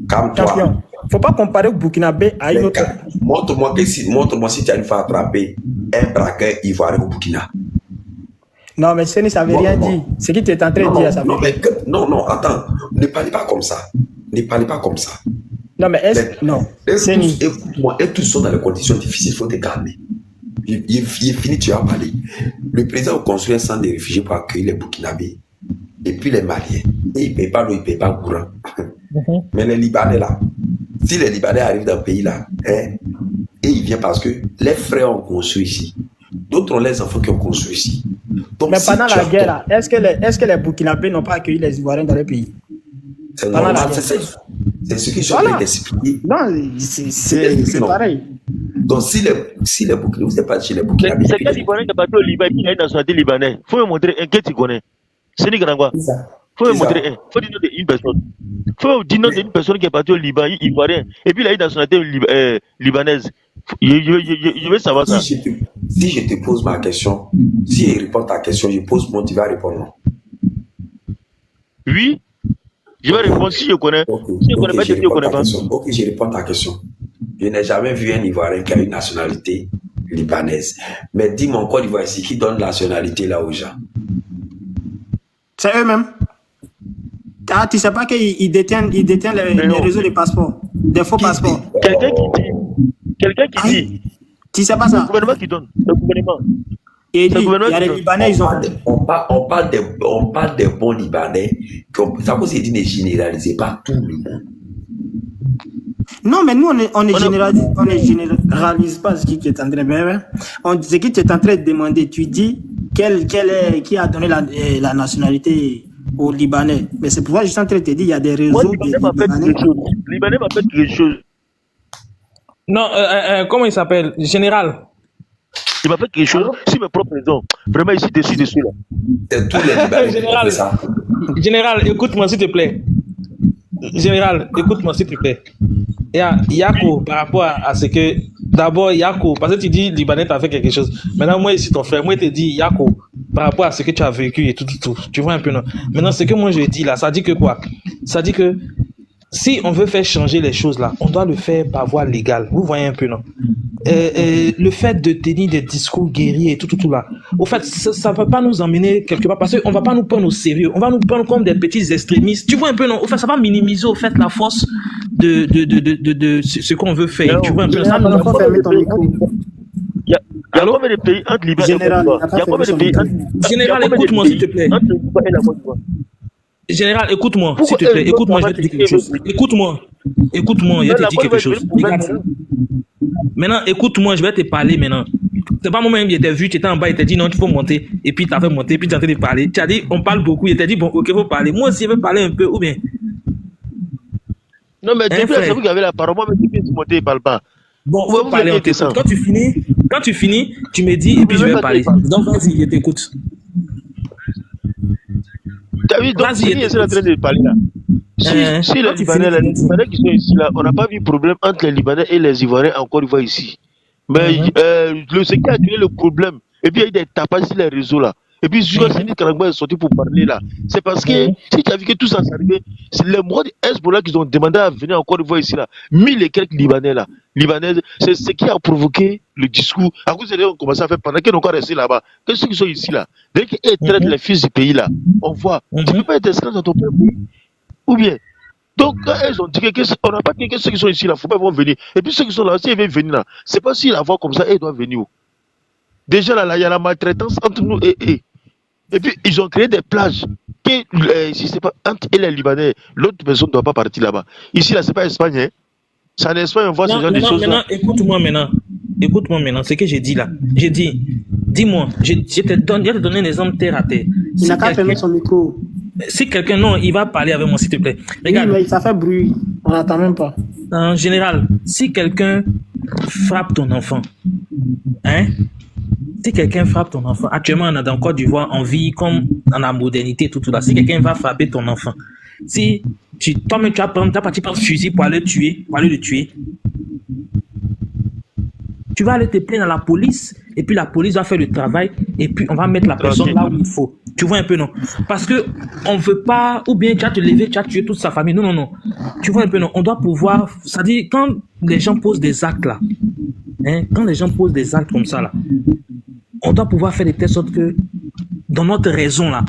Speaker 1: Calme-toi.
Speaker 2: Il ne faut pas comparer au Burkinabé à une autre.
Speaker 1: Montre-moi si tu as une fois attrapé un braqueur ivoirien au Burkina.
Speaker 2: Non, mais ça ne veut rien dire. Ce qui tu es en train de dire, ça veut rien dire.
Speaker 1: Non, attends. Ne parlez pas comme ça.
Speaker 2: Non, mais est-ce. Non.
Speaker 1: Écoute-moi, et tous sont dans les conditions difficiles, il faut te calmer. Il est fini, tu as parlé. Le président a construit un centre de réfugiés pour accueillir les Burkinabés. Et puis les Maliens. Et ils ne payent pas l'eau, ils ne payent pas le courant. Mais les Libanais là, si les Libanais arrivent dans le pays là, et ils viennent parce que les frères ont construit ici. D'autres ont les enfants qui ont construit ici. Donc,
Speaker 2: mais pendant la guerre là, est-ce que les Burkinabés n'ont pas accueilli les Ivoiriens dans le pays?
Speaker 1: C'est normal, c'est ça. C'est ce que je viens d'expliquer.
Speaker 2: Non, c'est pareil.
Speaker 1: Donc si les Burkinabés, vous n'êtes pas chez les Burkinabés.
Speaker 4: C'est quel Ivoirien qui a battu au Liban et qui a une nationalité libanaise? Il faut me montrer un que tu connais. C'est une grande voix. Il faut me montrer un. Il faut dire nom d'une personne. Il faut dire nom d'une personne qui est partie au Liban, ivoirien, et puis il a une nationalité libanaise. Je veux savoir ça.
Speaker 1: Si je te pose ma question, si je réponds à ta question, je pose mon, tu vas répondre non.
Speaker 4: Oui, je vais répondre si je connais. Si je connais pas, je ne connais pas.
Speaker 1: Ok, je réponds à ta question. Je n'ai jamais vu un Ivoirien qui a une nationalité libanaise. Mais dis-moi encore, l'Ivoirien, c'est qui donne la nationalité là aux gens?
Speaker 2: C'est eux-mêmes. Ah, tu sais pas qu'il détient les
Speaker 4: Mais non.
Speaker 2: réseaux des passeports, des faux
Speaker 1: Qui dit
Speaker 2: passeports.
Speaker 4: Quelqu'un qui dit,
Speaker 2: Aïe, tu sais pas
Speaker 4: c'est le
Speaker 2: ça?
Speaker 4: gouvernement qui donne. C'est le gouvernement.
Speaker 2: Et il
Speaker 4: C'est le
Speaker 2: dit, il
Speaker 4: gouvernement
Speaker 2: y a
Speaker 4: qui
Speaker 2: les
Speaker 4: donne.
Speaker 2: Libanais, ils ont.
Speaker 1: On parle des bons Libanais. Ça vous dit ne généralisez pas tout le monde.
Speaker 2: Non, mais nous, on ne
Speaker 4: On a-
Speaker 2: généralise pas ce qui est en train de faire. Ce qui est en train de demander, tu dis qui a donné la nationalité aux Libanais. Mais c'est pourquoi je suis en train de te dire, il y a des
Speaker 4: Moi,
Speaker 2: réseaux
Speaker 4: le
Speaker 2: de
Speaker 4: Libanais m'a fait
Speaker 2: Libanais.
Speaker 4: quelque chose. Le Libanais m'a fait quelque chose.
Speaker 3: Non, comment il s'appelle? Général.
Speaker 4: Il m'a fait quelque chose sur mes propres raisons. Vraiment, ici, dessus, là.
Speaker 1: C'est tous les Libanais qui ont
Speaker 3: Général.
Speaker 1: fait ça.
Speaker 3: Général, écoute-moi s'il te plaît. Général, écoute-moi s'il te plaît. Yako, par rapport à ce que... D'abord, Yako, parce que tu dis Libanais, tu as fait quelque chose. Maintenant, moi, ici, ton frère, moi, je te dis, Yako, par rapport à ce que tu as vécu et tout. Tu vois un peu, non? Maintenant, ce que moi, je dis là, ça dit que quoi? Ça dit que si on veut faire changer les choses là, on doit le faire par voie légale. Vous voyez un peu, non? Le fait de tenir des discours guerriers et tout là, au fait, ça ne va pas nous emmener quelque part parce qu'on ne va pas nous prendre au sérieux. On va nous prendre comme des petits extrémistes. Tu vois un peu, non? Au fait, ça va minimiser au fait la force de ce qu'on veut faire.
Speaker 4: Non,
Speaker 3: Tu vois un peu,
Speaker 2: Général, il faut fermer ton micro.
Speaker 4: Il y a combien de pays entre Liban et
Speaker 2: Général,
Speaker 4: Côte d'Ivoire?
Speaker 2: il a pas
Speaker 4: Il y a combien de
Speaker 2: fait
Speaker 4: pays
Speaker 2: son
Speaker 4: entre...
Speaker 3: Général,
Speaker 4: il y a combien de
Speaker 3: écoute-moi,
Speaker 4: pays
Speaker 3: s'il te plaît.
Speaker 4: entre le Liban et la Côte d'Ivoire?
Speaker 3: Général, écoute-moi,
Speaker 4: Pourquoi
Speaker 3: s'il te plaît.
Speaker 4: eux,
Speaker 3: Écoute-moi, je vais
Speaker 4: ils
Speaker 3: te dire
Speaker 4: doivent
Speaker 3: quelque chose.
Speaker 4: parler?
Speaker 3: Écoute-moi, je vais te dire quelque chose. Regarde. Maintenant, écoute-moi, je vais te parler maintenant. C'est pas moi-même, il était vu, tu étais en bas, il t'a dit non, il faut monter. Et puis, tu as fait monter, puis tu es en train de parler. Tu as dit, on parle beaucoup. Il t'a dit, bon, ok, faut parler. Moi aussi, je veux parler un peu, ou bien.
Speaker 4: Non, mais depuis,
Speaker 3: frère.
Speaker 4: c'est vous qui avez la parole. Moi, mais depuis, ce monté, il ne parle pas.
Speaker 3: Bon,
Speaker 4: Ouais,
Speaker 3: faut
Speaker 4: vous
Speaker 3: parler,
Speaker 4: avez
Speaker 3: on t'écoute.
Speaker 4: été
Speaker 3: Quand tu finis, tu me dis, et puis je vais parler. Donc, vas-y, je t'écoute.
Speaker 4: Tu as vu, donc,
Speaker 3: Vas-y,
Speaker 4: c'est qui est en train de parler là? Si les
Speaker 3: quand tu
Speaker 4: Libanais,
Speaker 3: finis,
Speaker 4: les Libanais qui sont ici là, on n'a pas vu de problème entre les Libanais et les Ivoiriens en Côte d'Ivoire ici. Mais ce qui a créé le problème, et puis il y a eu des tapages sur les réseaux là. Et puis, quand Sidi Karangba est sorti pour parler là, c'est parce que si tu as vu que tout ça s'est arrivé, c'est les mois de Hezbollah qui ont demandé à venir en Côte d'Ivoire ici là. 1000 et quelques Libanais là. Libanais, c'est ce qui a provoqué le discours. À cause de ça, on commence à faire pendant qu'ils n'ont pas resté là-bas. Que ceux qui sont ici là, dès qu'ils traitent les fils du pays là, on voit. Tu ne peux pas être esclave dans ton propre pays. Ou bien. Donc, quand ils ont dit qu'on n'a pas dit que ceux qui sont ici là, il ne faut pas vont venir. Et puis ceux qui sont là, s'ils veulent venir là, c'est pas si la voix comme ça, ils doivent venir. Déjà là, il y a la maltraitance entre nous et eux. Et puis, ils ont créé des plages. Si c'est pas entre et les Libanais, l'autre personne ne doit pas partir là-bas. Ici, là, c'est pas Espagne. Hein. C'est en Espagne, on voit ce genre de choses.
Speaker 3: Maintenant, écoute-moi maintenant ce que j'ai dit là. J'ai dit, dis-moi, je te donne un exemple terre à terre.
Speaker 2: Il n'a qu'à fermer son micro.
Speaker 3: Si quelqu'un, non, il va parler avec moi, s'il te plaît. Regarde.
Speaker 2: Oui, mais ça fait bruit. On n'entend même pas.
Speaker 3: En général, si quelqu'un frappe ton enfant, hein? Si quelqu'un frappe ton enfant, actuellement, on a dans Côte d'Ivoire, on vit comme dans la modernité, tout là. Si quelqu'un va frapper ton enfant, si toi-même tu vas partir par fusil pour aller le tuer, tu vas aller te plaindre à la police, et puis la police va faire le travail, et puis on va mettre la personne là où il faut. Tu vois un peu, non? Parce que on veut pas, ou bien tu vas te lever, tu vas tuer toute sa famille. Non. Tu vois un peu, non? On doit pouvoir, c'est-à-dire, quand les gens posent des actes là, hein, quand les gens posent des actes comme ça là, on doit pouvoir faire de telle sorte que, dans notre raison là,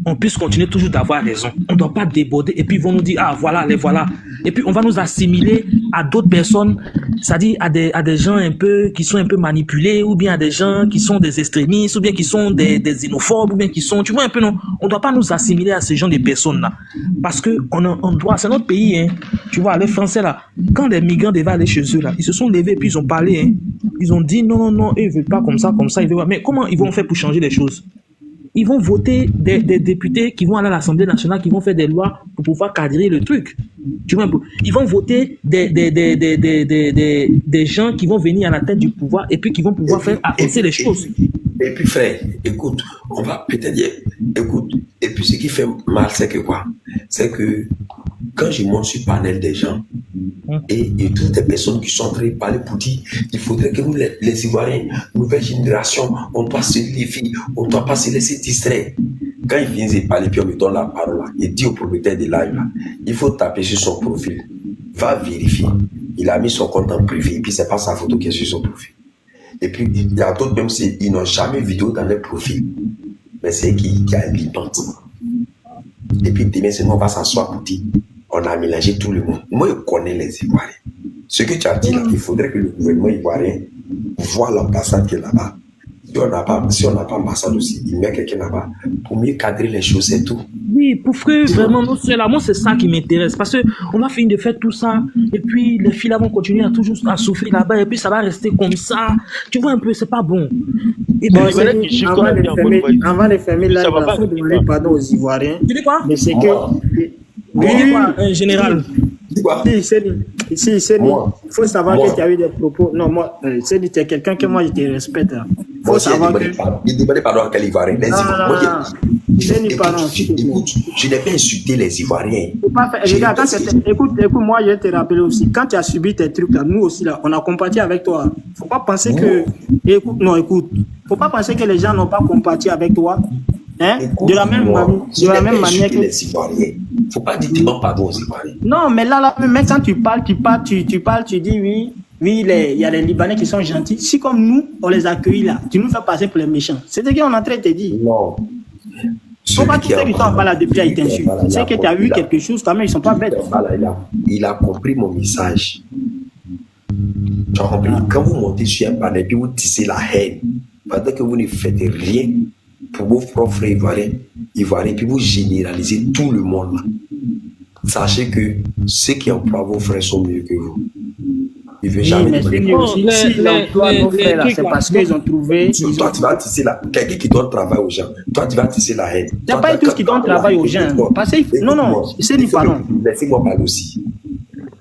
Speaker 3: on puisse continuer toujours d'avoir raison. On ne doit pas déborder et puis ils vont nous dire, ah voilà, les voilà. Et puis on va nous assimiler à d'autres personnes, c'est-à-dire à des gens un peu, qui sont un peu manipulés, ou bien à des gens qui sont des extrémistes, ou bien qui sont des xénophobes, ou bien qui sont, tu vois un peu, non? On ne doit pas nous assimiler à ces gens de personnes-là. Parce que on doit, c'est notre pays, hein. Tu vois, les Français là, quand les migrants devaient aller chez eux là, ils se sont levés et puis ils ont parlé, hein. Ils ont dit non, ils ne veulent pas comme ça, ils veulent... Mais comment ils vont faire pour changer les choses? Ils vont voter des députés qui vont aller à l'Assemblée nationale, qui vont faire des lois pour pouvoir cadrer le truc. Tu vois un peu. Ils vont voter des gens qui vont venir à la tête du pouvoir et puis qui vont pouvoir faire avancer les choses.
Speaker 1: Et puis frère, écoute, on va peut-être dire, écoute, et puis ce qui fait mal, c'est que quoi? C'est que quand je monte sur le panel des gens, et toutes les personnes qui sont en train de parler pour dire il faudrait que nous, les Ivoiriens, nouvelle génération, on doit se lever, on ne doit pas se laisser distraire. Quand ils viennent parler, puis on me donne la parole, là, il dit au propriétaire de live, là, il faut taper sur son profil, va vérifier. Il a mis son compte en privé, et puis c'est pas sa photo qui est sur son profil. Et puis, il y a d'autres, même s'ils n'ont jamais vidéo dans leur profil, mais c'est qui alimente. Et puis demain, c'est nous, on va s'asseoir pour dire, on a mélangé tout le monde. Moi, je connais les Ivoiriens. Ce que tu as dit là, il faudrait que le gouvernement ivoirien voit l'ambassade qui est là-bas. Si on n'a pas ambassade aussi, il met quelqu'un là-bas pour mieux cadrer les choses, c'est tout.
Speaker 3: Oui, pour que vraiment nous soyons là, moi c'est ça qui m'intéresse parce que on va finir de faire tout ça et puis les filles là vont continuer à toujours à souffrir là-bas et puis ça va rester comme ça. Tu vois un peu, c'est pas bon. Et
Speaker 2: Bon,
Speaker 3: puis,
Speaker 2: avant de fermer là,
Speaker 4: Ça va
Speaker 2: il
Speaker 4: pas.
Speaker 2: faut demander pardon aux Ivoiriens.
Speaker 3: tu dis quoi?
Speaker 2: Mais c'est que.
Speaker 3: Tu dis quoi, général?
Speaker 1: Dis quoi?
Speaker 2: Si, il
Speaker 1: Moi.
Speaker 2: faut savoir
Speaker 1: Moi.
Speaker 2: que tu as eu des propos. Non, moi, tu es quelqu'un que moi je te respecte. Il faut
Speaker 1: Moi aussi,
Speaker 2: savoir que.
Speaker 1: il demandait pardon à quel Ivoirien. Les Ivoiriens.
Speaker 2: Pardon, s'il te plaît.
Speaker 1: Écoute, je n'ai pas insulté les Ivoiriens.
Speaker 2: Faut pas faire- Regarde, écoute, moi, je vais te rappeler aussi. Quand tu as subi tes trucs là, nous aussi là, on a compati avec toi. Faut pas penser que. Écoute. Faut pas penser que les gens n'ont pas compati avec toi. Hein?
Speaker 1: Écoute,
Speaker 2: De la même manière
Speaker 1: insulté
Speaker 2: que.
Speaker 1: les Ivoiriens. Faut pas dire demande pardon aux Ivoiriens.
Speaker 2: Non, mais là, même quand tu parles, tu dis oui, il y a les Libanais qui sont gentils. Si comme nous, on les accueille là, tu nous fais passer pour les méchants. C'est ce qu'on est en train de te dire.
Speaker 1: Non.
Speaker 2: Pourquoi tous ceux qui sont en bas là depuis à t'insultent? C'est que tu as vu quelque chose, toi même ils sont pas bêtes.
Speaker 1: Il a compris mon message. Tu as compris? Quand vous montez sur un panel et puis vous tissez la haine, pendant que vous ne faites rien pour vos propres Ivoiriens, puis vous généralisez tout le monde là. Sachez que ceux qui emploient vos frères sont mieux que vous. Ils ne veulent jamais
Speaker 2: Mais c'est
Speaker 1: demander
Speaker 2: mieux
Speaker 1: pardon.
Speaker 2: aussi. S'ils emploient nos frères là, c'est parce qu'ils ont trouvé.
Speaker 1: Toi, tu vas tisser la... Quelqu'un qui donne travail aux gens. Toi, tu vas tisser la haine.
Speaker 2: Il n'y a pas tous qui donnent travail aux gens. Parce que, non, c'est du pardon.
Speaker 1: Laissez-moi parler aussi.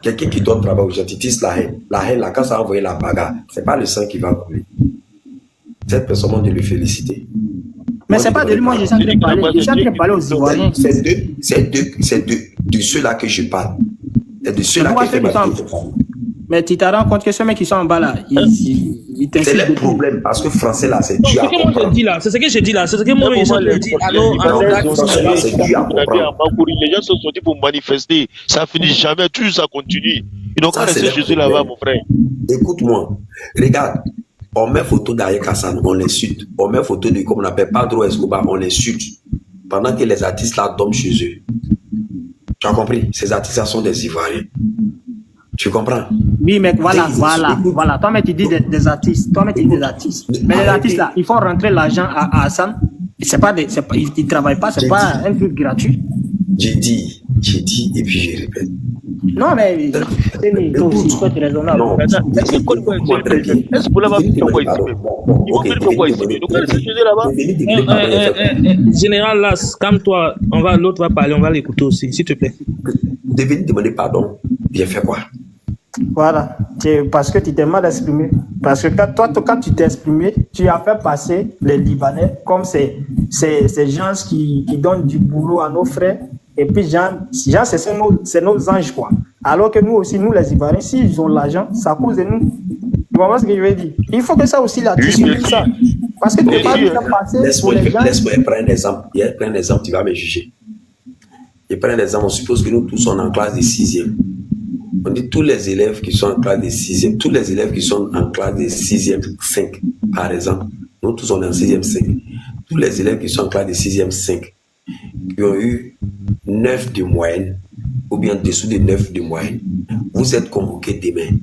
Speaker 1: Quelqu'un qui donne travail aux gens, tu tisses la haine. La haine, là, quand ça va envoyer la bagarre, ce n'est pas le sang qui va couler. Cette personne, on doit le féliciter.
Speaker 2: Mais c'est pas de lui, moi, je suis en train de parler. Je suis en train de parler aux Ivoiriens.
Speaker 1: C'est de ceux-là que je parle. C'est de ceux-là que je parle.
Speaker 2: Mais tu te rends compte que ceux mecs qui sont en bas là, ils
Speaker 1: C'est
Speaker 2: t'insultent.
Speaker 1: le problème, parce que français là, c'est
Speaker 3: Non,
Speaker 1: dur
Speaker 3: c'est
Speaker 1: à
Speaker 3: ce que moi je
Speaker 1: comprendre.
Speaker 3: dis là, c'est ce que je dis là, c'est ce que moi je dis. Allô,
Speaker 1: C'est dur à comprendre.
Speaker 4: Les gens sont sortis pour manifester. Ça finit jamais, toujours ça continue. Ils n'ont
Speaker 1: Ça,
Speaker 4: qu'à
Speaker 1: c'est
Speaker 4: rester
Speaker 1: le
Speaker 4: chez eux là-bas,
Speaker 1: problème.
Speaker 4: mon frère.
Speaker 1: Écoute-moi, regarde, on met photo d'Aïe Kassan, on l'insulte. On met photo de, comme on appelle Pedro Escobar, on l'insulte. Pendant que les artistes là dorment chez eux. Tu as compris? Ces artistes là sont des Ivoiriens. Tu comprends?
Speaker 2: Oui, mec, voilà. Toi, mec, tu dis des artistes. Mais les artistes là, ils font rentrer l'argent à Hassan. Ils ne travaillent pas, c'est pas un truc gratuit.
Speaker 1: J'ai dit, et puis je répète.
Speaker 2: Non, mais toi aussi, il faut être raisonnable.
Speaker 1: Non.
Speaker 4: Est-ce que Côte d'Ivoire est très bien? Est-ce que vous l'avez fait quoi ici même? Ils vont faire quoi ici même? Donc, restez chez eux là-bas.
Speaker 3: Général, là, calme-toi, l'autre va parler, on va l'écouter aussi, s'il te plaît.
Speaker 1: Vous devez lui demander pardon. J'ai fait quoi?
Speaker 2: Voilà, parce que tu t'es mal exprimé. Parce que quand tu t'es exprimé, tu as fait passer les Libanais comme ces gens qui donnent du boulot à nos frères. Et puis, c'est nos anges, quoi. Alors que nous aussi, nous les Ivoiriens, s'ils ont l'argent, c'est à cause de nous. Tu vois ce que je veux dire? Il faut que ça aussi, là, tu suives ça. Parce que tu ne peux pas nous faire passer pour les gens.
Speaker 1: Laisse-moi prendre un exemple. Prends un exemple, tu vas me juger. Je prends un exemple. On suppose que nous tous sommes en classe de 6e. On dit tous les élèves qui sont en classe de 6e, tous les élèves qui sont en classe de 6e 5, par exemple. Nous tous on est en 6e 5. Tous les élèves qui sont en classe de 6e 5, qui ont eu 9 de moyenne, ou bien dessous de 9 de moyenne, vous êtes convoqués demain.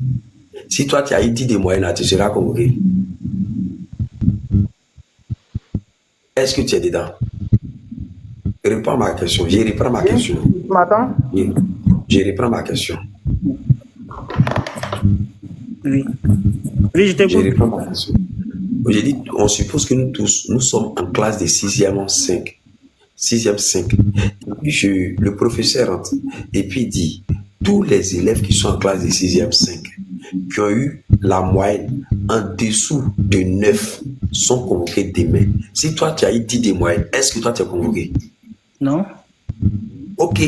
Speaker 1: Si toi tu as eu 10 de moyenne, là, tu seras convoqué. Est-ce que tu es dedans? Réponds à ma question. Je reprends ma question.
Speaker 2: Tu m'attends?
Speaker 1: Je reprends ma question.
Speaker 2: Oui. Oui, je
Speaker 1: Je
Speaker 2: t'écoute.
Speaker 1: reprends ma question. J'ai dit, on suppose que nous tous, nous sommes en classe de 6e 5. 6e 5. Et puis le professeur entre et puis il dit, tous les élèves qui sont en classe de 6e 5, qui ont eu la moyenne en dessous de 9, sont convoqués demain. Si toi tu as eu 10 de moyenne, est-ce que toi tu es convoqué?
Speaker 2: Non?
Speaker 1: Ok,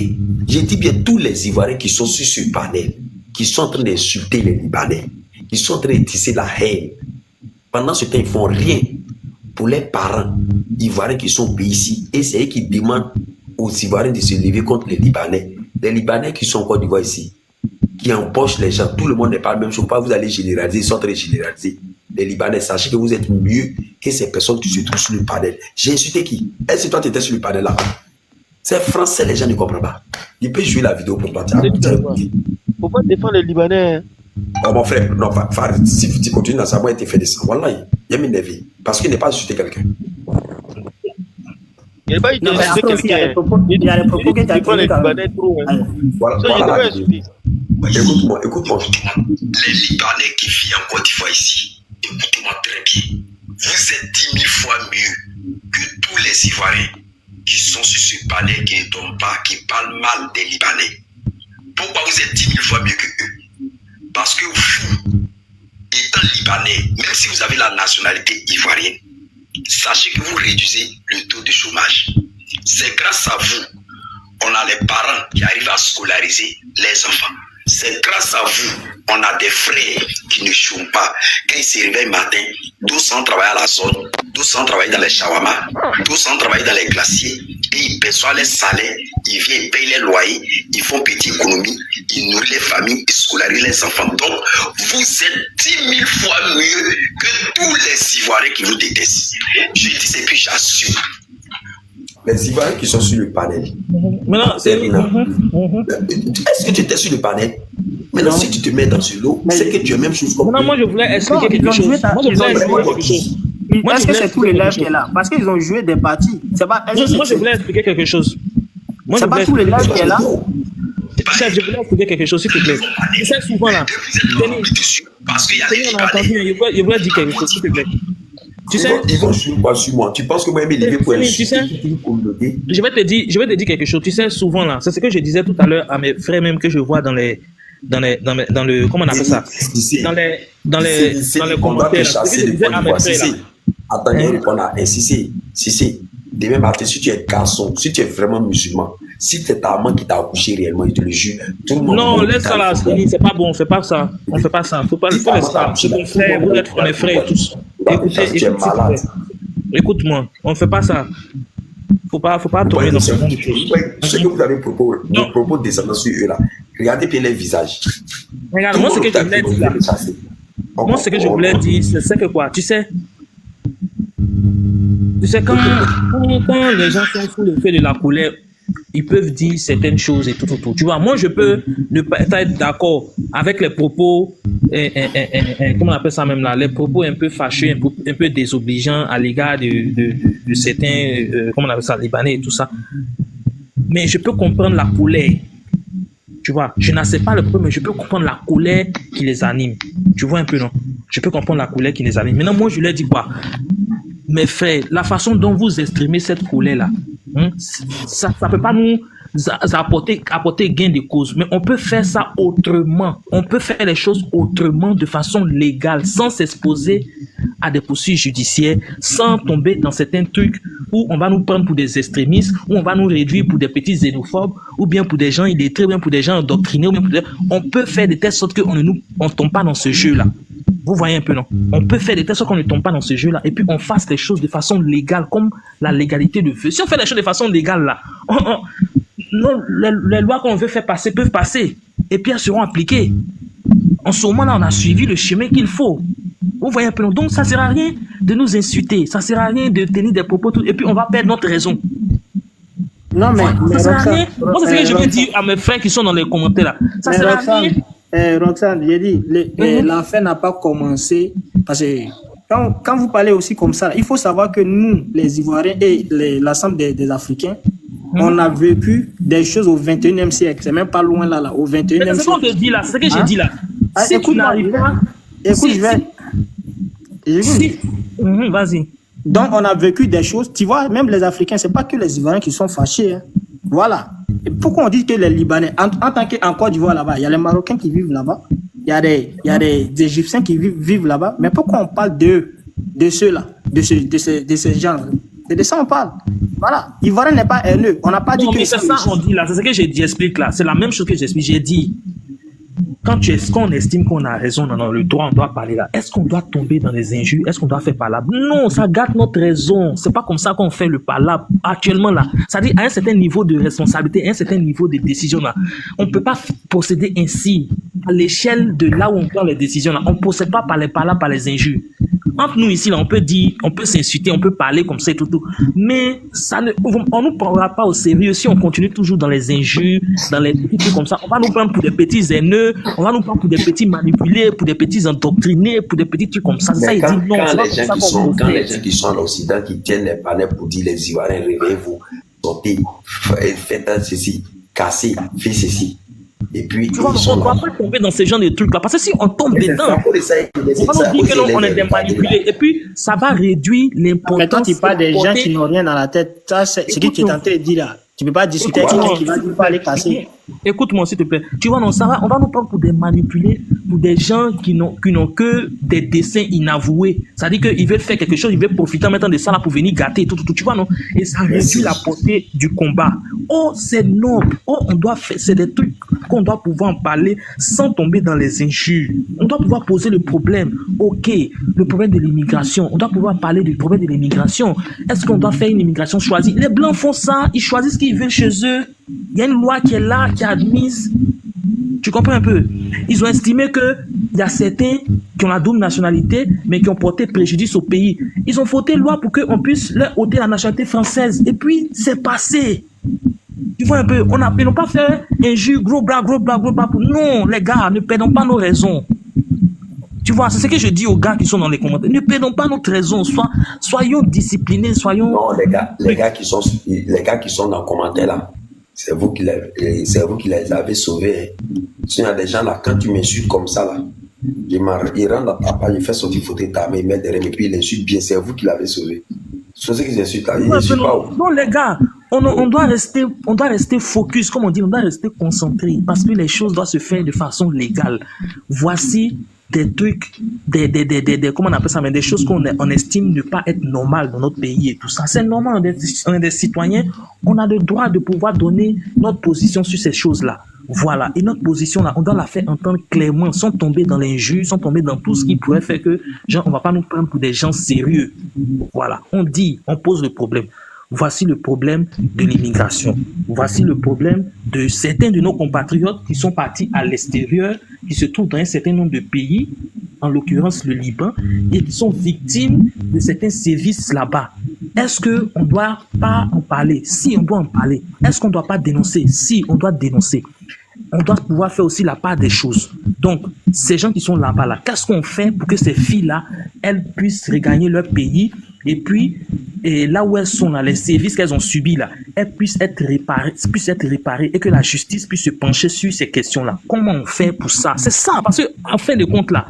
Speaker 1: j'ai dit bien tous les Ivoiriens qui sont sur ce panel, qui sont en train d'insulter les Libanais, qui sont en train de tisser la haine. Pendant ce temps, ils ne font rien pour les parents Ivoiriens qui sont ici. Et c'est eux qui demandent aux Ivoiriens de se lever contre les Libanais. Les Libanais qui sont en Côte d'Ivoire ici, qui empochent les gens. Tout le monde n'est pas la même chose. Pas vous allez généraliser, ils sont en train de généraliser. Les Libanais, sachez que vous êtes mieux que ces personnes qui se trouvent sur le panel. J'ai insulté qui? Est-ce que toi tu étais sur le panel là? C'est français, les gens ne comprennent pas. Il peut jouer la vidéo pour toi.
Speaker 4: Il ne faut pas défendre les Libanais. Hein.
Speaker 1: Oh mon frère, non, si tu continues dans sa voie, tu fais descendre. Voilà, il y a mis une vie. Parce qu'il n'est pas insulté quelqu'un.
Speaker 4: Il n'est pas insulté quelqu'un.
Speaker 2: Il y a les propos que tu as dit.
Speaker 4: Les Libanais trop.
Speaker 1: Voilà. Écoute-moi. Les Libanais qui vivent en Côte d'Ivoire ici, écoutez-moi très bien. Vous êtes 10 000 fois mieux que tous les Ivoiriens qui sont sur ce panel, qui ne tombent pas, qui parlent mal des Libanais. Pourquoi vous êtes 10 000 fois mieux que eux? Parce que vous, étant Libanais, même si vous avez la nationalité ivoirienne, sachez que vous réduisez le taux de chômage. C'est grâce à vous, on a les parents qui arrivent à scolariser les enfants. C'est grâce à vous, on a des frères qui ne chôment pas. Quand ils se réveillent le matin, 200 travaillent à la zone, 200 travaillent dans les shawarma, 200 travaillent dans les glaciers, et ils perçoivent les salaires, ils viennent payer les loyers, ils font petite économie, ils nourrissent les familles, ils scolarisent les enfants. Donc, vous êtes 10 000 fois mieux que tous les Ivoiriens qui vous détestent. Je dis ça et puis j'assume. Les Ivoiriens qui sont sur le panel.
Speaker 3: Maintenant,
Speaker 1: c'est Rina. Est-ce que tu étais sur le panel? Maintenant, si tu te mets dans ce lot, c'est que tu es même chose comme.
Speaker 3: Non, moi je voulais expliquer quelque chose.
Speaker 2: Est-ce que c'est tous les lives qui est là? Parce qu'ils ont joué des parties.
Speaker 3: Moi je voulais expliquer quelque chose.
Speaker 2: C'est pas tous les lives qui est là.
Speaker 3: Je voulais expliquer quelque chose, s'il te plaît. Tu sais, souvent là.
Speaker 1: Parce qu'il y a des
Speaker 3: Libanais. Je voulais dire quelque chose, s'il te plaît. Tu sais,
Speaker 1: ils vont sur moi. Tu penses que moi, je vais pour
Speaker 3: tu sais, je vais te dire quelque chose. Tu sais, souvent là, c'est ce que je disais tout à l'heure à mes frères même que je vois dans le comment on appelle ça, dans les commentaires. Ce que je disais à mes frères là.
Speaker 1: Attends, je réponds à si demain matin, si tu es garçon, si tu es vraiment musulman, si c'est ta maman qui t'a accouché réellement, il te le jure. Tout le monde.
Speaker 3: Non, laisse ça là, c'est pas bon, on fait pas ça. Faut pas laisser ça. C'est ton frère, vous êtes mes frères et tous. Écoute-moi, on ne fait pas ça. Faut pas tomber dans ce genre de choses.
Speaker 1: Ce que vous avez propos descendant sur eux là, regardez bien les visages.
Speaker 3: Regarde, moi ce que je voulais dire là. Moi ce que je voulais dire, c'est que quoi, tu sais quand les gens sont sous le fait de la colère, ils peuvent dire certaines choses et tout. Tu vois, moi je peux ne pas être d'accord avec les propos, comment on appelle ça même là, les propos un peu fâcheux, un peu désobligeants à l'égard de certains, comment on appelle ça, Libanais et tout ça. Mais je peux comprendre la colère. Tu vois, je n'accepte pas le problème, mais je peux comprendre la colère qui les anime. Tu vois un peu, non? Je peux comprendre la colère qui les anime. Maintenant, moi, je leur dis quoi? Mes frères, la façon dont vous exprimez cette colère-là, ça ne peut pas nous apporter gain de cause. Mais on peut faire ça autrement. On peut faire les choses autrement, de façon légale, sans s'exposer à des poursuites judiciaires, sans tomber dans certains trucs où on va nous prendre pour des extrémistes, où on va nous réduire pour des petits xénophobes, ou bien pour des gens illettrés, ou bien pour des gens endoctrinés. On peut faire de telle sorte qu'on ne tombe pas dans ce jeu-là. Vous voyez un peu, non? On peut faire de telle sorte qu'on ne tombe pas dans ce jeu-là, et puis on fasse les choses de façon légale, comme la légalité le veut. Si on fait les choses de façon légale, là, non, les lois qu'on veut faire passer peuvent passer, et puis elles seront appliquées. En ce moment-là, on a suivi le chemin qu'il faut. Vous voyez un peu, non? Donc ça ne sert à rien de nous insulter, ça ne sert à rien de tenir des propos, et puis on va perdre notre raison.
Speaker 2: Non, mais
Speaker 3: ça sert à rien. Moi, c'est ce que je veux dire à mes frères qui sont dans les commentaires là. Ça sert à rien.
Speaker 2: Roxane, j'ai dit, l'affaire n'a pas commencé parce que quand vous parlez aussi comme ça, il faut savoir que nous, les Ivoiriens et l'ensemble des Africains, on a vécu des choses au 21e siècle. C'est même pas loin là, au 21e siècle.
Speaker 3: C'est ce qu'on te dit là, c'est ce que j'ai dit là.
Speaker 2: Si tu n'arrives pas, écoute,
Speaker 3: vas-y.
Speaker 2: Donc, on a vécu des choses. Tu vois, même les Africains, c'est pas que les Ivoiriens qui sont fâchés. Hein. Voilà. Et pourquoi on dit que les Libanais, en tant qu'en Côte d'Ivoire là-bas, il y a les Marocains qui vivent là-bas, il y a des Égyptiens qui vivent là-bas, mais pourquoi on parle de ceux-là, de ces gens? C'est de ça qu'on parle. Voilà. Ivoirien n'est pas haineux. On n'a pas dit que
Speaker 3: c'est ça on dit là. C'est ce que j'explique là. C'est la même chose que j'explique. J'ai dit, quand on estime qu'on a raison dans le droit, on doit parler là. Est-ce qu'on doit tomber dans les injures? Est-ce qu'on doit faire palabre? Non, ça gâte notre raison. C'est pas comme ça qu'on fait le palabre actuellement là. C'est-à-dire à un certain niveau de responsabilité, à un certain niveau de décision là. On peut pas procéder ainsi à l'échelle de là où on prend les décisions là. On ne procède pas par les palabres, par les injures. Entre nous ici, là, on peut dire, on peut s'insulter, on peut parler comme ça et tout. Mais on nous prendra pas au sérieux si on continue toujours dans les injures, dans les petits trucs comme ça. On va nous prendre pour des petits haineux, on va nous prendre pour des petits manipulés, pour des petits endoctrinés, pour des petits trucs comme ça. C'est ça,
Speaker 1: Mais
Speaker 3: il dit non.
Speaker 1: quand les gens qui sont à l'Occident, qui tiennent les panneaux pour dire les Ivoiriens, réveillez-vous, sortez, faites ceci, cassez, faites ceci. Et puis,
Speaker 3: tu vois, on ne doit pas tomber dans ce genre de trucs-là. Parce que si on tombe dedans, on va nous dire que non, on est des manipulés. Et puis, ça va réduire l'importance.
Speaker 2: Mais toi, tu parles des gens qui n'ont rien dans la tête. Ça, c'est ce que tu es en train de dire là. Tu ne peux pas discuter avec quelqu'un qui va dire pas aller casser.
Speaker 3: Écoute-moi, s'il te plaît. Tu vois, non, ça va, on va nous prendre pour des manipulés, pour des gens qui n'ont que des dessins inavoués. C'est-à-dire qu'ils veulent faire quelque chose, ils veulent profiter en mettant des ça là pour venir gâter, tout. Tu vois, non? Et ça réduit la portée du combat. Oh, c'est noble. Oh, on doit faire, c'est des trucs qu'on doit pouvoir en parler sans tomber dans les injures. On doit pouvoir poser le problème. Ok, le problème de l'immigration. On doit pouvoir parler du problème de l'immigration. Est-ce qu'on doit faire une immigration choisie? Les Blancs font ça, ils choisissent ce qu'ils veulent chez eux. Il y a une loi qui est là, qui est admise. Tu comprends un peu? Ils ont estimé qu'il y a certains qui ont la double nationalité, mais qui ont porté préjudice au pays. Ils ont voté loi pour qu'on puisse leur ôter la nationalité française. Et puis, c'est passé. Tu vois un peu? Ils n'ont pas fait injure, gros bras. Non, les gars, ne perdons pas nos raisons. Tu vois, c'est ce que je dis aux gars qui sont dans les commentaires. Ne perdons pas notre raison. Soyons disciplinés, soyons...
Speaker 1: Non, les gars qui sont dans le commentaire là, c'est vous qui les avez sauvés. S'il y a des gens là, quand tu m'insultes comme ça là, ils rentrent dans ta page, ils font sortir photo de ta main, ils mettent derrière, et puis ils insultent bien, c'est vous qui l'avez sauvé. C'est ce qu'ils insultent là, ils n'insultent pas.
Speaker 3: Non, les gars, on doit rester focus, comme on dit, on doit rester concentré, parce que les choses doivent se faire de façon légale. Voici des trucs, comment on appelle ça, mais des choses qu'on estime ne pas être normales dans notre pays et tout ça. C'est normal, on est des citoyens, on a le droit de pouvoir donner notre position sur ces choses-là. Voilà. Et notre position là, on doit la faire entendre clairement, sans tomber dans l'injure, sans tomber dans tout ce qui pourrait faire que, genre, on va pas nous prendre pour des gens sérieux. Voilà. On dit, on pose le problème. Voici le problème de l'immigration. Voici le problème de certains de nos compatriotes qui sont partis à l'extérieur, qui se trouvent dans un certain nombre de pays, en l'occurrence le Liban, et qui sont victimes de certains sévices là-bas. Est-ce qu'on ne doit pas en parler? Si, on doit en parler. Est-ce qu'on ne doit pas dénoncer? Si, on doit dénoncer. On doit pouvoir faire aussi la part des choses. Donc, ces gens qui sont là-bas, là, qu'est-ce qu'on fait pour que ces filles-là, elles puissent regagner leur pays et puis, là où elles sont, là, les services qu'elles ont subis, là, elles puissent être réparées et que la justice puisse se pencher sur ces questions-là. Comment on fait pour ça? C'est ça, parce qu'en fin de compte, là,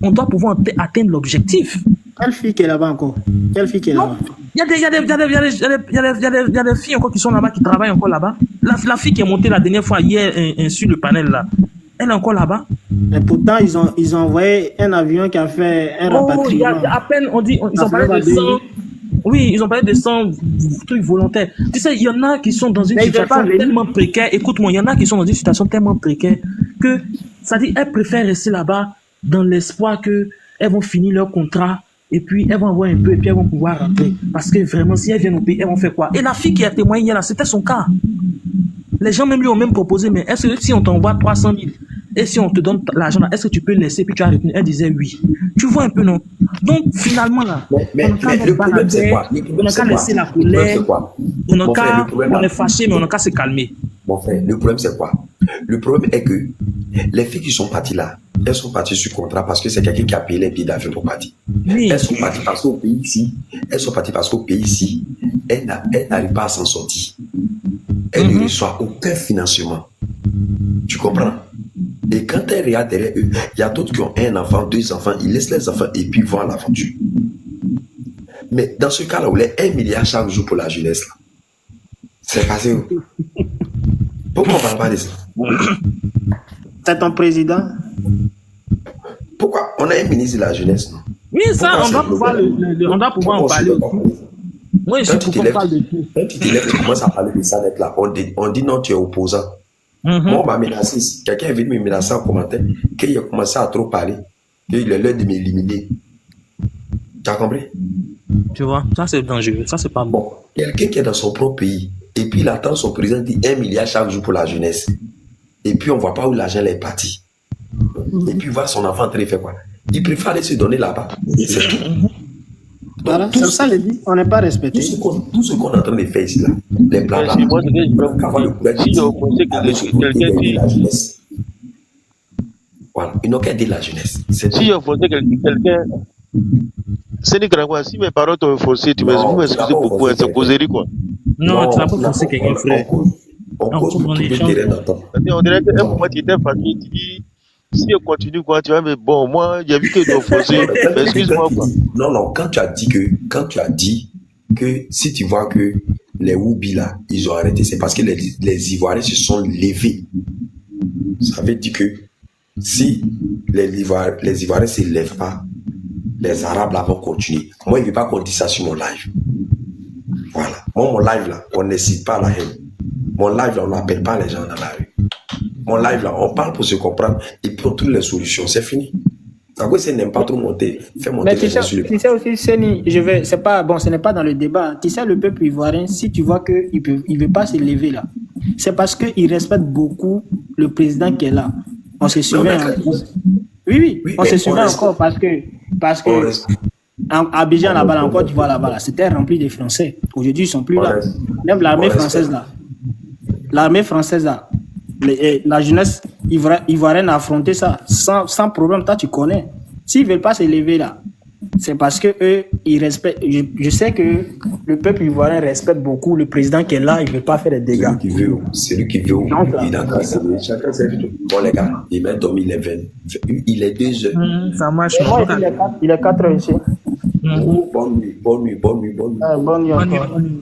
Speaker 3: on doit pouvoir atteindre l'objectif.
Speaker 2: Quelle fille qui est là-bas encore? Quelle fille qui est là-bas?
Speaker 3: Il y a des filles encore qui sont là-bas, qui travaillent encore là-bas. La fille qui est montée la dernière fois hier sur le panel là, elle est encore là-bas.
Speaker 2: Mais pourtant, ils ont envoyé un avion qui a fait un rapatriement.
Speaker 3: Il y a à peine, ils ont parlé de 100. Oui, ils ont parlé de 100 trucs volontaires. Tu sais, il y en a qui sont dans une situation tellement précaire. Écoute-moi, il y en a qui sont dans une situation tellement précaire que, ça dit, elles préfèrent rester là-bas dans l'espoir que elles vont finir leur contrat. Et puis, elles vont avoir un peu, et puis elles vont pouvoir rentrer. Parce que vraiment, si elles viennent au pays, elles vont faire quoi? Et la fille qui a témoigné là, c'était son cas. Les gens même lui ont même proposé, mais est-ce que si on t'envoie 300 000, et si on te donne l'argent là, est-ce que tu peux laisser, puis tu as retenu? Elle disait oui. Tu vois un peu, non? Donc, finalement là,
Speaker 1: mais le problème c'est quoi?
Speaker 3: On n'a qu'à laisser la colère, on est fâché, mais on n'a qu'à se calmer.
Speaker 1: Mon frère, le problème c'est quoi? Le problème est que les filles qui sont parties là, elles sont parties sur contrat parce que c'est quelqu'un qui a payé les billets d'avion pour partir. Oui. Elles sont parties parce qu'au pays ici, elles n'arrivent pas à s'en sortir. Elles ne reçoivent aucun financement. Tu comprends? Et quand elles regardent derrière eux, il y a d'autres qui ont un enfant, 2 enfants, ils laissent les enfants et puis vont à l'aventure. Mais dans ce cas-là, où les 1 milliard chaque jour pour la jeunesse, là, c'est passé où? Pourquoi on ne parle pas de ça?
Speaker 2: C'est ton président?
Speaker 1: Pourquoi? On a un ministre de la jeunesse, non?
Speaker 3: Oui, ça, on doit pouvoir en parler. Moi, je suis pour parler de tout.
Speaker 1: Quand tu te lèves, tu commences à parler de ça, d'être là. On dit non, tu es opposant. Moi, on m'a menacé. Quelqu'un est venu me menacer en commentaire qu'il a commencé à trop parler, qu'il est l'heure de m'éliminer. Tu as compris?
Speaker 3: Tu vois, ça c'est dangereux, ça c'est pas bon.
Speaker 1: Quelqu'un qui est dans son propre pays, et puis il attend son président dit 1 milliard chaque jour pour la jeunesse. Et puis on ne voit pas où l'argent est parti. Et puis voir son enfant en train de faire quoi? Ils préfèrent aller se donner là-bas. C'est tout.
Speaker 2: Voilà,
Speaker 1: Donc,
Speaker 2: c'est ça le dit. On n'est pas respecté.
Speaker 1: tout ce qu'on est en train de faire ici, là, les plans là,
Speaker 4: Si moi, ce que je veux
Speaker 1: qu'avant le
Speaker 4: vous
Speaker 1: gouvernement
Speaker 4: dire, si
Speaker 1: dit,
Speaker 4: on pensait que
Speaker 1: allez surtout
Speaker 4: quelqu'un
Speaker 1: aider
Speaker 4: dit,
Speaker 1: la jeunesse. Voilà, ils n'ont qu'à aider la jeunesse. C'est tout.
Speaker 4: si on pensait que quelqu'un, c'est Nicaragua, si mes paroles t'ont forcé, vous
Speaker 1: Non, tu n'as
Speaker 4: m'excusez
Speaker 1: pas
Speaker 4: beaucoup,
Speaker 1: offensé
Speaker 4: c'est
Speaker 1: quelqu'un.
Speaker 4: causerie, quoi.
Speaker 3: Non, tu n'as pas
Speaker 1: on a-
Speaker 3: forcé quelqu'un, frère.
Speaker 1: on
Speaker 3: On
Speaker 1: cause
Speaker 3: coupe
Speaker 1: pour
Speaker 3: en
Speaker 1: trouver
Speaker 3: échange.
Speaker 1: terrain d'entente.
Speaker 4: C'est-à-dire, on dirait qu'à un moment, tu étais fatigué, tu dis, si on continue, quoi, tu vois, mais bon, moi, j'ai vu qu'ils ont forcé,
Speaker 1: Non, mais quand
Speaker 4: mais
Speaker 1: tu dis-
Speaker 4: excuse-moi, quoi.
Speaker 1: non, quand tu as dit que si tu vois que les Woubi là, ils ont arrêté, c'est parce que les Ivoiriens se sont levés. Ça veut dire que si les Ivoiriens ne se lèvent pas, les Arabes là vont continuer. Moi, il ne veut pas qu'on dise ça sur mon live. Voilà. Moi, mon live là, on n'incite pas à la haine. Mon live là, on n'appelle pas les gens dans la rue. Mon live là, on parle pour se comprendre et puis on trouve les solutions. C'est fini. Après, c'est n'aime pas trop monter. Fais monter
Speaker 2: Mais
Speaker 1: les gens sur le
Speaker 2: tu sais aussi, Seni, c'est pas, bon, ce n'est pas dans le débat. Tu sais, le peuple ivoirien, si tu vois qu'il ne veut pas se lever là, c'est parce qu'il respecte beaucoup le président qui est là. On se souvient. Oui,
Speaker 1: Oui,
Speaker 2: on
Speaker 1: mais
Speaker 2: se
Speaker 1: on
Speaker 2: souvient
Speaker 1: respecte.
Speaker 2: encore parce
Speaker 1: On
Speaker 2: que
Speaker 1: reste-
Speaker 2: à Abidjan là-bas, en Côte d'Ivoire là-bas, c'était rempli de Français. Aujourd'hui, ils sont plus là. Même l'armée française là. L'armée française là. La jeunesse ivoirienne a affronté ça sans problème. Toi, tu connais. S'ils ne veulent pas se lever là, c'est parce que eux, ils respectent. Je sais que le peuple ivoirien respecte beaucoup le président qui est là. Il ne veut pas faire des dégâts.
Speaker 1: Celui qui veut,
Speaker 2: Donc, là.
Speaker 1: il a qu'à se lever. Chacun ses trucs. Bon, les gars, il m'a dormi les 20. Il est 2 heures.
Speaker 3: Ça marche,
Speaker 2: Et moi,
Speaker 3: non?
Speaker 2: il est 4 heures ici.
Speaker 1: Bonne nuit.
Speaker 2: Bonne nuit
Speaker 3: Bonne nuit,
Speaker 2: encore.
Speaker 3: bonne nuit.